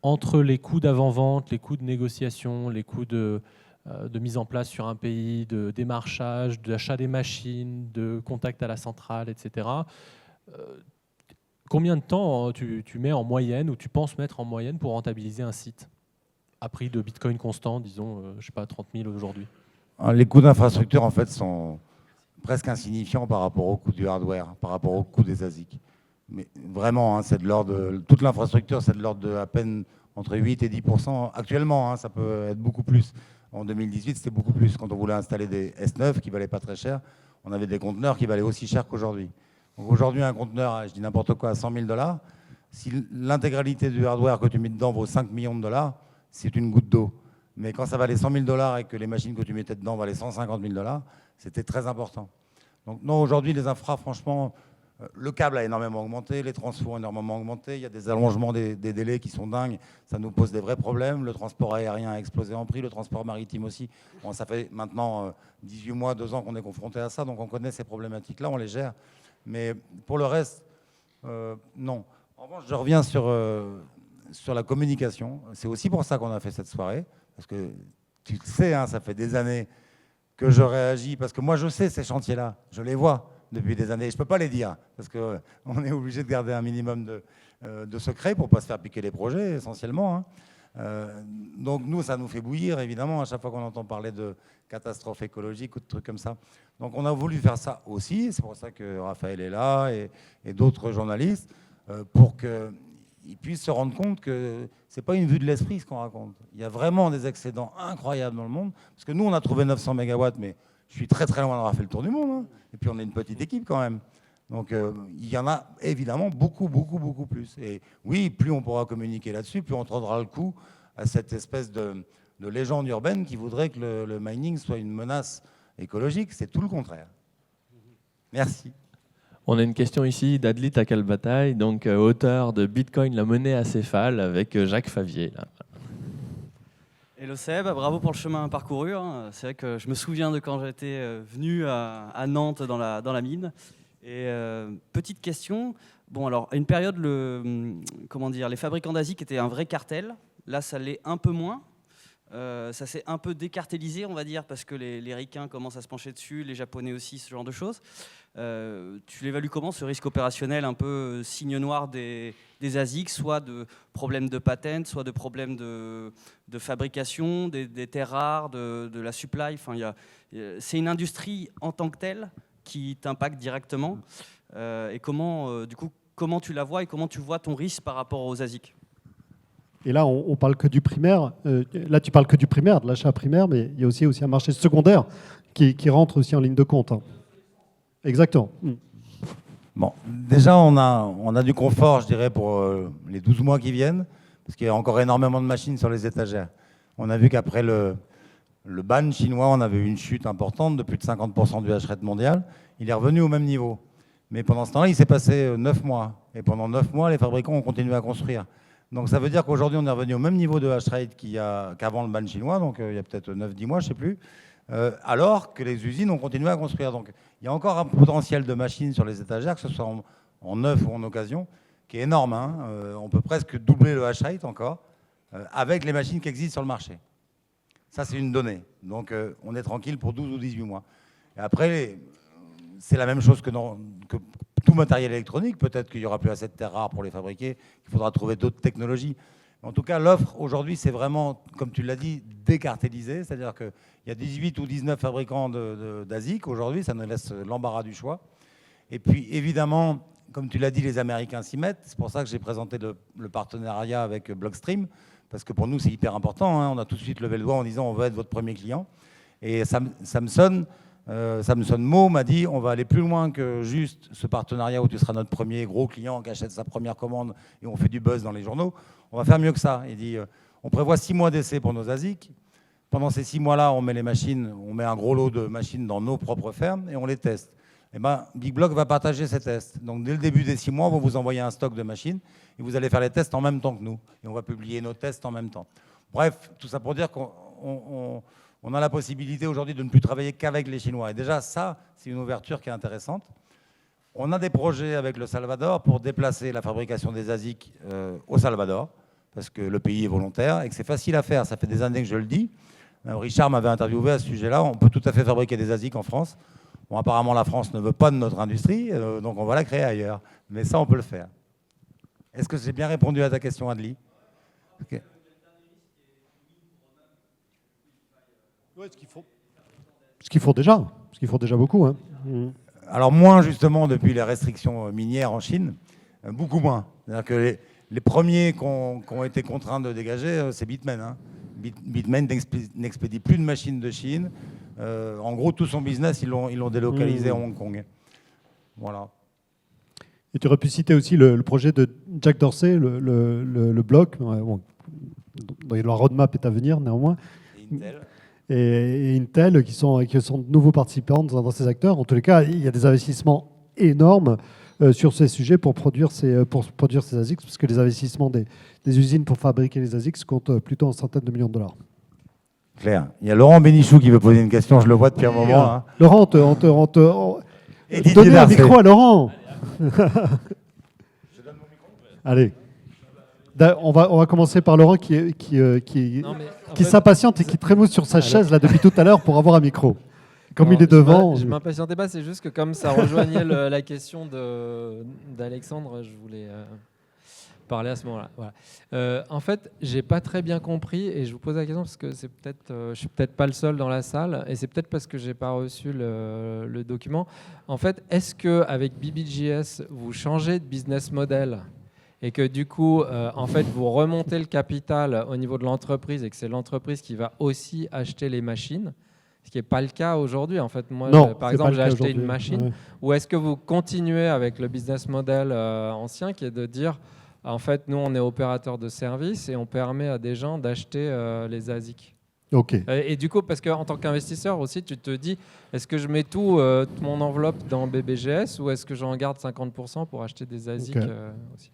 Entre les coûts d'avant-vente, les coûts de négociation, les coûts de mise en place sur un pays, de démarchage, d'achat des machines, de contact à la centrale, etc. Combien de temps tu mets en moyenne, ou tu penses mettre en moyenne pour rentabiliser un site à prix de Bitcoin constant, disons, je sais pas, 30 000 aujourd'hui? Les coûts d'infrastructure, en fait, sont presque insignifiants par rapport au coût du hardware, par rapport au coût des ASIC. Mais vraiment, hein, c'est de l'ordre toute l'infrastructure, c'est de l'ordre de à peine entre 8 et 10%. Actuellement, hein, ça peut être beaucoup plus. En 2018, c'était beaucoup plus. Quand on voulait installer des S9 qui ne valaient pas très cher, on avait des conteneurs qui valaient aussi cher qu'aujourd'hui. Donc aujourd'hui, un conteneur, je dis n'importe quoi, à 100 000 $, si l'intégralité du hardware que tu mets dedans vaut 5 millions de $, c'est une goutte d'eau. Mais quand ça valait 100 000 $ et que les machines que tu mettais dedans valaient 150 000 $, c'était très important. Donc non, aujourd'hui, les infras, franchement, le câble a énormément augmenté, les transfos ont énormément augmenté, il y a des allongements des délais qui sont dingues, ça nous pose des vrais problèmes. Le transport aérien a explosé en prix, le transport maritime aussi. Bon, ça fait maintenant 18 mois, 2 ans qu'on est confronté à ça, donc on connaît ces problématiques-là, on les gère. Mais pour le reste, non. En revanche, je reviens sur la communication. C'est aussi pour ça qu'on a fait cette soirée, parce que tu le sais, hein, ça fait des années que je réagis, parce que moi je sais ces chantiers-là, je les vois depuis des années. Je ne peux pas les dire, parce qu'on est obligé de garder un minimum de secret pour ne pas se faire piquer les projets, essentiellement. Hein. Donc nous, ça nous fait bouillir, évidemment, à chaque fois qu'on entend parler de catastrophes écologiques ou de trucs comme ça. Donc on a voulu faire ça aussi, c'est pour ça que Raphaël est là, et d'autres journalistes, pour qu'ils puissent se rendre compte que ce n'est pas une vue de l'esprit ce qu'on raconte. Il y a vraiment des excédents incroyables dans le monde, parce que nous, on a trouvé 900 mégawatts, mais je suis très très loin d'avoir fait le tour du monde, hein. Et puis on est une petite équipe quand même. Donc il y en a évidemment beaucoup plus. Et oui, plus on pourra communiquer là-dessus, plus on tendra le coup à cette espèce de légende urbaine qui voudrait que le mining soit une menace écologique. C'est tout le contraire. Merci. On a une question ici d'Adlit Akalbataï, donc auteur de Bitcoin, la monnaie acéphale, avec Jacques Favier. Là. Hello Seb, bravo pour le chemin parcouru. Hein. C'est vrai que je me souviens de quand j'étais venu à Nantes dans la mine. Et petite question, bon alors à une période, les fabricants d'ASIC étaient un vrai cartel. Là, ça l'est un peu moins. Ça s'est un peu décartélisé, on va dire, parce que les Ricains commencent à se pencher dessus, les Japonais aussi, ce genre de choses. Tu l'évalues comment, ce risque opérationnel un peu signe noir des ASIC, soit de problèmes de patent, soit de problèmes de fabrication, des terres rares, de la supply. Enfin, c'est une industrie en tant que telle qui t'impacte directement. Et comment tu la vois et comment tu vois ton risque par rapport aux ASIC? Et là, on parle que du primaire. Là, tu parles que du primaire, de l'achat primaire, mais il y a aussi un marché secondaire qui rentre aussi en ligne de compte. Hein. Exactement. Bon, déjà, on a du confort, je dirais, pour les 12 mois qui viennent, parce qu'il y a encore énormément de machines sur les étagères. On a vu qu'après le ban chinois, on avait eu une chute importante de plus de 50% du hash rate mondial. Il est revenu au même niveau. Mais pendant ce temps-là, il s'est passé 9 mois. Et pendant 9 mois, les fabricants ont continué à construire. Donc ça veut dire qu'aujourd'hui, on est revenu au même niveau de hash rate qu'avant le ban chinois, donc il y a peut-être 9-10 mois, je ne sais plus, alors que les usines ont continué à construire. Donc il y a encore un potentiel de machines sur les étagères, que ce soit en neuf ou en occasion, qui est énorme. Hein. On peut presque doubler le hash rate encore, avec les machines qui existent sur le marché. Ça, c'est une donnée. Donc on est tranquille pour 12 ou 18 mois. Et après, c'est la même chose que tout matériel électronique. Peut-être qu'il n'y aura plus assez de terres rares pour les fabriquer, qu'il faudra trouver d'autres technologies. En tout cas, l'offre aujourd'hui, c'est vraiment, comme tu l'as dit, décartélisé. C'est-à-dire qu'il y a 18 ou 19 fabricants d'ASIC aujourd'hui, ça nous laisse l'embarras du choix. Et puis, évidemment, comme tu l'as dit, les Américains s'y mettent. C'est pour ça que j'ai présenté le partenariat avec Blockstream, parce que pour nous, c'est hyper important. Hein. On a tout de suite levé le doigt en disant on veut être votre premier client. Et Samson Mo m'a dit on va aller plus loin que juste ce partenariat où tu seras notre premier gros client qui achète sa première commande et on fait du buzz dans les journaux. On va faire mieux que ça. Il dit on prévoit 6 mois d'essai pour nos ASIC. Pendant ces 6 mois-là, on met les machines, on met un gros lot de machines dans nos propres fermes et on les teste. eh ben, Big Block va partager ces tests. Donc dès le début des 6 mois, on va vous envoyer un stock de machines et vous allez faire les tests en même temps que nous. Et on va publier nos tests en même temps. Bref, tout ça pour dire qu'on a la possibilité aujourd'hui de ne plus travailler qu'avec les Chinois. Et déjà, ça, c'est une ouverture qui est intéressante. On a des projets avec le Salvador pour déplacer la fabrication des ASIC au Salvador, parce que le pays est volontaire et que c'est facile à faire. Ça fait des années que je le dis. Richard m'avait interviewé à ce sujet-là. On peut tout à fait fabriquer des ASIC en France. Bon, apparemment, la France ne veut pas de notre industrie, donc on va la créer ailleurs. Mais ça, on peut le faire. Est-ce que j'ai bien répondu à ta question, Adli? Okay. Ouais, ce qu'ils font déjà beaucoup. Hein. Alors moins justement depuis les restrictions minières en Chine, beaucoup moins. C'est-à-dire que les premiers qui ont été contraints de dégager, c'est Bitmain. Hein. Bitmain n'expédie plus de machines de Chine. En gros, tout son business, ils l'ont délocalisé à Hong Kong. Voilà. Et tu aurais pu citer aussi le projet de Jack Dorsey, le bloc, bon, dont la roadmap est à venir néanmoins. Et Intel. Et Intel, qui sont de nouveaux participants dans ces acteurs. En tous les cas, il y a des investissements énormes sur ces sujets pour produire ces ASICs, parce que les investissements des usines pour fabriquer les ASICs comptent plutôt en centaines de millions de dollars. Claire. Il y a Laurent Bénichou qui veut poser une question, je le vois depuis un moment. Hein. Laurent, donnez un micro à Laurent. Je donne mon micro. Allez. On va commencer par Laurent qui s'impatiente et qui trémousse sur sa chaise là depuis tout à l'heure pour avoir un micro. Comme il est devant. Je m'impatientais pas, c'est juste que comme ça rejoignait la question d'Alexandre, je voulais parler à ce moment-là. Voilà. En fait, j'ai pas très bien compris et je vous pose la question parce que c'est peut-être, je suis peut-être pas le seul dans la salle et c'est peut-être parce que j'ai pas reçu le document. En fait, est-ce que avec BBJS vous changez de business model? Et que du coup, en fait, vous remontez le capital au niveau de l'entreprise et que c'est l'entreprise qui va aussi acheter les machines, ce qui n'est pas le cas aujourd'hui. En fait, moi, par exemple, j'ai acheté une machine. Ouais. Ou est-ce que vous continuez avec le business model ancien qui est de dire, en fait, nous, on est opérateur de service et on permet à des gens d'acheter les ASIC. Ok. Et du coup, parce qu'en tant qu'investisseur aussi, tu te dis, est-ce que je mets toute mon enveloppe dans BBGS ou est-ce que j'en garde 50% pour acheter des ASIC aussi?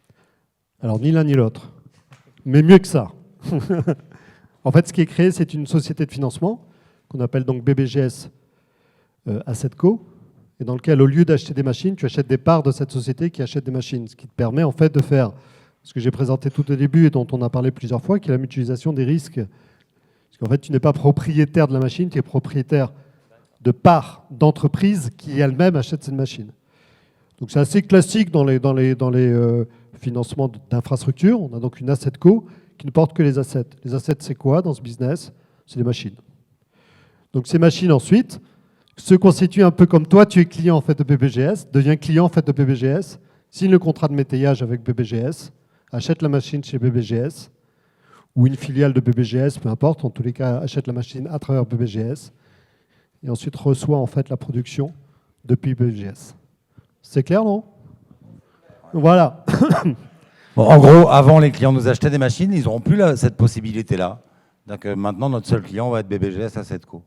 Alors, ni l'un ni l'autre. Mais mieux que ça. En fait, ce qui est créé, c'est une société de financement qu'on appelle donc BBGS AssetCo, et dans lequel, au lieu d'acheter des machines, tu achètes des parts de cette société qui achète des machines, ce qui te permet en fait de faire ce que j'ai présenté tout au début et dont on a parlé plusieurs fois, qui est la mutualisation des risques. Parce qu'en fait, tu n'es pas propriétaire de la machine, tu es propriétaire de parts d'entreprises qui elles-mêmes achètent cette machine. Donc c'est assez classique dans les financements d'infrastructures. On a donc une AssetCo qui ne porte que les assets. Les assets, c'est quoi dans ce business? C'est des machines. Donc ces machines, ensuite, se constituent un peu comme toi, tu es client en fait de BBGS, deviens client en fait de BBGS, signe le contrat de métayage avec BBGS, achète la machine chez BBGS, ou une filiale de BBGS, peu importe, en tous les cas, achète la machine à travers BBGS, et ensuite reçoit en fait la production depuis BBGS. C'est clair, non? Voilà. Bon, en gros, avant, les clients nous achetaient des machines, ils n'auront plus cette possibilité-là. Donc maintenant, notre seul client va être BBGS AssetCo.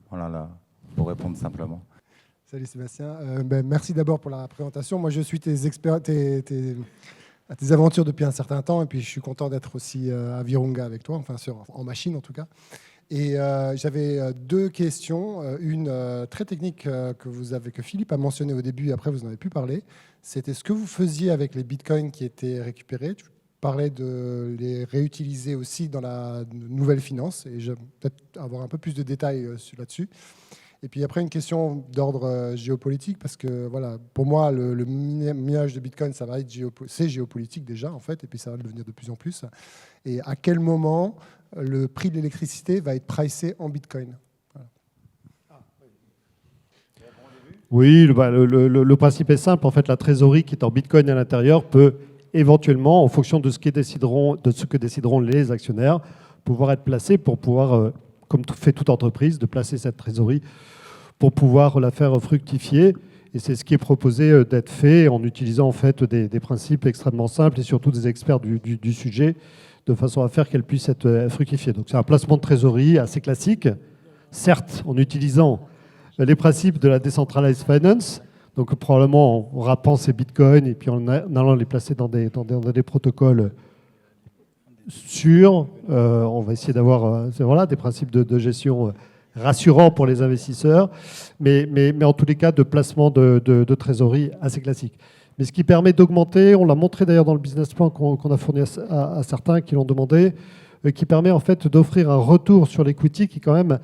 Voilà, là, pour répondre simplement. Salut Sébastien. Merci d'abord pour la présentation. Moi, je suis tes aventures depuis un certain temps, et puis je suis content d'être aussi à Virunga avec toi, enfin en machine en tout cas. Et j'avais deux questions. Une très technique que Philippe a mentionné au début, et après vous en avez pu parler. C'était ce que vous faisiez avec les bitcoins qui étaient récupérés. Tu parlais de les réutiliser aussi dans la nouvelle finance, et je vais peut-être avoir un peu plus de détails là-dessus. Et puis après, une question d'ordre géopolitique, parce que voilà, pour moi, le minage de bitcoin, ça va être c'est géopolitique déjà, en fait, et puis ça va le devenir de plus en plus. Et à quel moment le prix de l'électricité va être pricé en bitcoin? Voilà. Oui, le principe est simple. En fait, la trésorerie qui est en bitcoin à l'intérieur peut éventuellement, en fonction de ce que décideront les actionnaires, pouvoir être placée pour pouvoir, comme fait toute entreprise, de placer cette trésorerie pour pouvoir la faire fructifier. Et c'est ce qui est proposé d'être fait en utilisant en fait des principes extrêmement simples et surtout des experts du sujet, de façon à faire qu'elle puisse être fructifiée. Donc c'est un placement de trésorerie assez classique, certes en utilisant les principes de la decentralized finance, Donc probablement en rappant ces bitcoins et puis en allant les placer dans des protocoles sûrs, on va essayer d'avoir voilà, des principes de gestion rassurants pour les investisseurs, mais en tous les cas de placement de trésorerie assez classique. Mais ce qui permet d'augmenter, on l'a montré d'ailleurs dans le business plan qu'on a fourni à certains qui l'ont demandé, qui permet en fait d'offrir un retour sur l'equity qui est quand même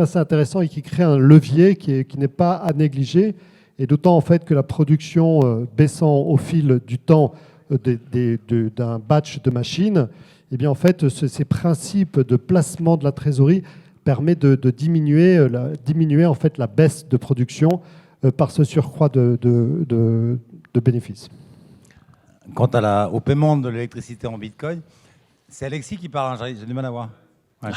assez intéressant et qui crée un levier qui n'est pas à négliger. Et d'autant en fait que la production baissant au fil du temps d'un batch de machines, eh bien en fait ces principes de placement de la trésorerie permet de diminuer en fait la baisse de production par ce surcroît de bénéfices. Quant au paiement de l'électricité en bitcoin, c'est Alexis qui parle, hein, j'ai du mal à voir. Ouais.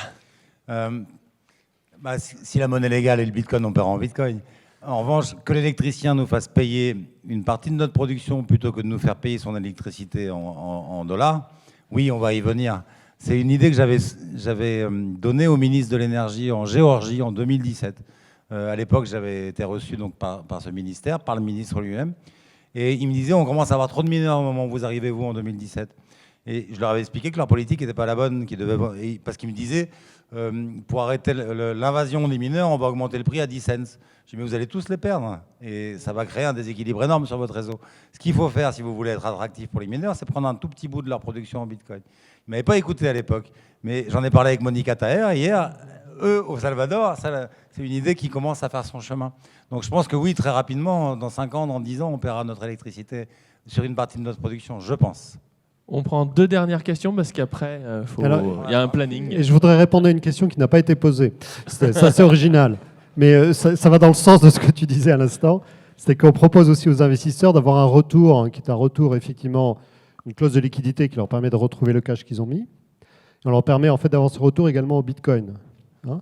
Si la monnaie légale est le bitcoin, on paiera en bitcoin. En revanche, que l'électricien nous fasse payer une partie de notre production plutôt que de nous faire payer son électricité en dollars, oui, on va y venir. C'est une idée que j'avais donnée au ministre de l'Énergie en Géorgie en 2017. À l'époque, j'avais été reçu donc, par ce ministère, par le ministre lui-même. Et il me disait, on commence à avoir trop de mineurs au moment où vous arrivez, vous, en 2017. Et je leur avais expliqué que leur politique n'était pas la bonne, parce qu'ils me disaient, pour arrêter l'invasion des mineurs, on va augmenter le prix à 10 cents. Je dis, mais vous allez tous les perdre. Et ça va créer un déséquilibre énorme sur votre réseau. Ce qu'il faut faire, si vous voulez être attractif pour les mineurs, c'est prendre un tout petit bout de leur production en bitcoin. Ils ne m'avaient pas écouté à l'époque. Mais j'en ai parlé avec Monica Taher hier. Eux, au Salvador, c'est une idée qui commence à faire son chemin. Donc je pense que oui, très rapidement, dans 5 ans, dans 10 ans, on paiera notre électricité sur une partie de notre production, je pense. On prend 2 dernières questions parce qu'après, il y a un planning. Et je voudrais répondre à une question qui n'a pas été posée. C'est assez original. Mais ça va dans le sens de ce que tu disais à l'instant. C'est qu'on propose aussi aux investisseurs d'avoir un retour, hein, qui est un retour, effectivement, une clause de liquidité qui leur permet de retrouver le cash qu'ils ont mis. On leur permet en fait d'avoir ce retour également au Bitcoin. Hein.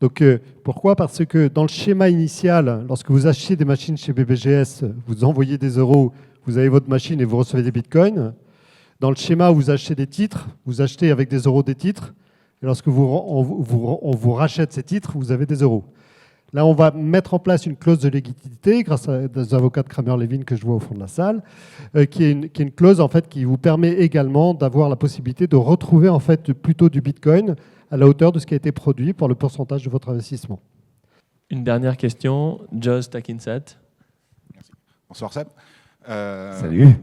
Donc pourquoi ? Parce que dans le schéma initial, lorsque vous achetez des machines chez BBGS, vous envoyez des euros, vous avez votre machine et vous recevez des Bitcoins. Dans le schéma où vous achetez des titres, vous achetez avec des euros des titres. Et lorsque on vous rachète ces titres, vous avez des euros. Là, on va mettre en place une clause de liquidité grâce à des avocats de Kramer-Levin que je vois au fond de la salle, qui est une clause en fait, qui vous permet également d'avoir la possibilité de retrouver en fait, plutôt du Bitcoin à la hauteur de ce qui a été produit pour le pourcentage de votre investissement. Une dernière question, Joss Takinset. Merci. Bonsoir Seb. Salut.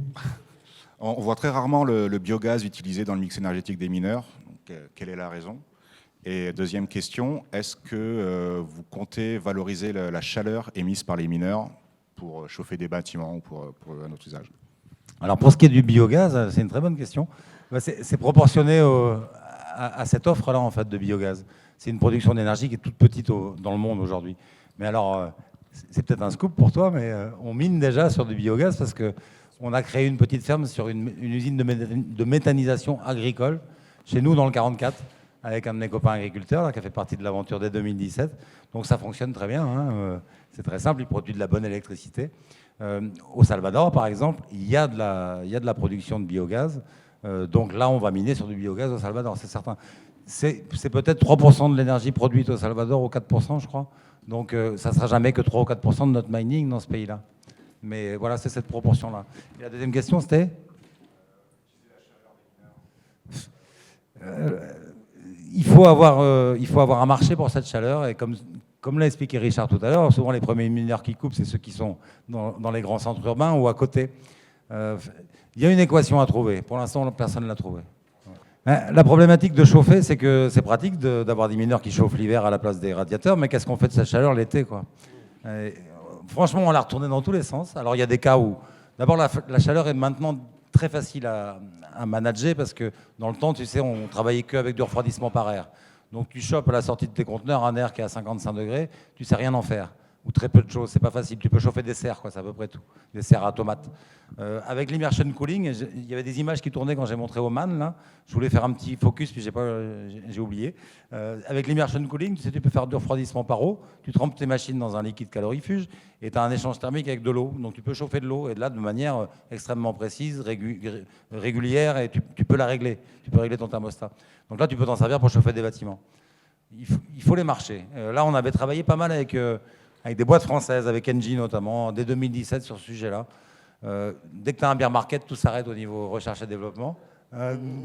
On voit très rarement le biogaz utilisé dans le mix énergétique des mineurs. Donc, quelle est la raison ? Et deuxième question, est-ce que vous comptez valoriser la chaleur émise par les mineurs pour chauffer des bâtiments ou pour un autre usage ? Alors pour ce qui est du biogaz, c'est une très bonne question. C'est proportionné à cette offre-là en fait, de biogaz. C'est une production d'énergie qui est toute petite dans le monde aujourd'hui. Mais alors, c'est peut-être un scoop pour toi, mais on mine déjà sur du biogaz parce qu'on a créé une petite ferme sur une usine de méthanisation agricole chez nous dans le 44. Avec un de mes copains agriculteurs là, qui a fait partie de l'aventure dès 2017. Donc ça fonctionne très bien. Hein. C'est très simple, il produit de la bonne électricité. Au Salvador, par exemple, il y a de la production de biogaz. Donc là, on va miner sur du biogaz au Salvador, c'est certain. C'est peut-être 3% de l'énergie produite au Salvador, ou 4%, je crois. Donc ça ne sera jamais que 3 ou 4% de notre mining dans ce pays-là. Mais voilà, c'est cette proportion-là. Et la deuxième question, c'était il faut avoir un marché pour cette chaleur et comme l'a expliqué Richard tout à l'heure, souvent les premiers mineurs qui coupent, c'est ceux qui sont dans les grands centres urbains ou à côté. Il y a une équation à trouver. Pour l'instant, personne ne l'a trouvée. La problématique de chauffer, c'est que c'est pratique d'avoir des mineurs qui chauffent l'hiver à la place des radiateurs, mais qu'est-ce qu'on fait de cette chaleur l'été, quoi ? Franchement, on l'a retourné dans tous les sens. Alors il y a des cas où, d'abord, la chaleur est maintenant très facile à manager parce que dans le temps, tu sais, on travaillait qu'avec du refroidissement par air. Donc tu chopes à la sortie de tes conteneurs un air qui est à 55 degrés, tu sais rien en faire. Ou très peu de choses, c'est pas facile. Tu peux chauffer des serres, quoi, c'est à peu près tout. Des serres à tomates. Avec l'immersion cooling, il y avait des images qui tournaient quand j'ai montré au Man, là. Je voulais faire un petit focus, puis j'ai oublié. Avec l'immersion cooling, tu sais, tu peux faire du refroidissement par eau. Tu trempes tes machines dans un liquide calorifuge et tu as un échange thermique avec de l'eau. Donc tu peux chauffer de l'eau et de là de manière extrêmement précise, régulière, et tu peux la régler. Tu peux régler ton thermostat. Donc là, tu peux t'en servir pour chauffer des bâtiments. Il faut les marchés. Là, on avait travaillé pas mal avec avec des boîtes françaises, avec Engie notamment, dès 2017 sur ce sujet-là. Dès que tu as un bear market, tout s'arrête au niveau recherche et développement.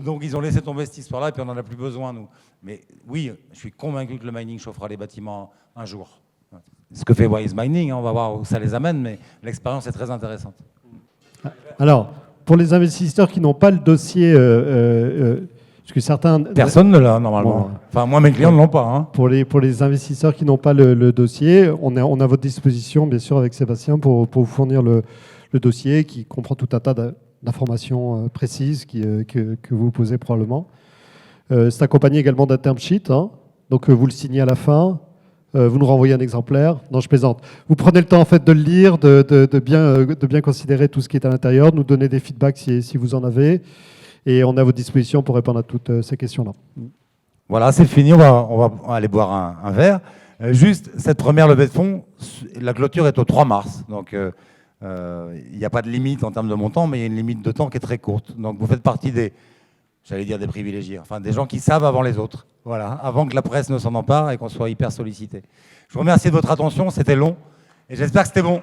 Donc ils ont laissé tomber cette histoire-là et puis on n'en a plus besoin, nous. Mais oui, je suis convaincu que le mining chauffera les bâtiments un jour. Ce que fait Wise Mining, hein, on va voir où ça les amène, mais l'expérience est très intéressante. Alors, pour les investisseurs qui n'ont pas le dossier, parce que certains... Personne ne l'a, normalement. Bon, enfin, moi, mes clients ne l'ont pas. Hein. Pour les investisseurs qui n'ont pas le dossier, on est à votre disposition, bien sûr, avec Sébastien, pour vous fournir le dossier qui comprend tout un tas d'informations précises que vous posez probablement. C'est accompagné également d'un term sheet, hein, donc vous le signez à la fin. Vous nous renvoyez un exemplaire. Non, je plaisante. Vous prenez le temps en fait de le lire, de bien considérer tout ce qui est à l'intérieur, de nous donner des feedbacks si vous en avez, et on est à votre disposition pour répondre à toutes ces questions-là. Voilà, c'est fini. On va aller boire un verre. Juste cette première levée de fonds, la clôture est au 3 mars, donc il n'y a pas de limite en termes de montant, mais il y a une limite de temps qui est très courte. Donc vous faites partie des privilégiés, enfin des gens qui savent avant les autres. Voilà, avant que la presse ne s'en empare et qu'on soit hyper sollicité. Je vous remercie de votre attention, c'était long et j'espère que c'était bon.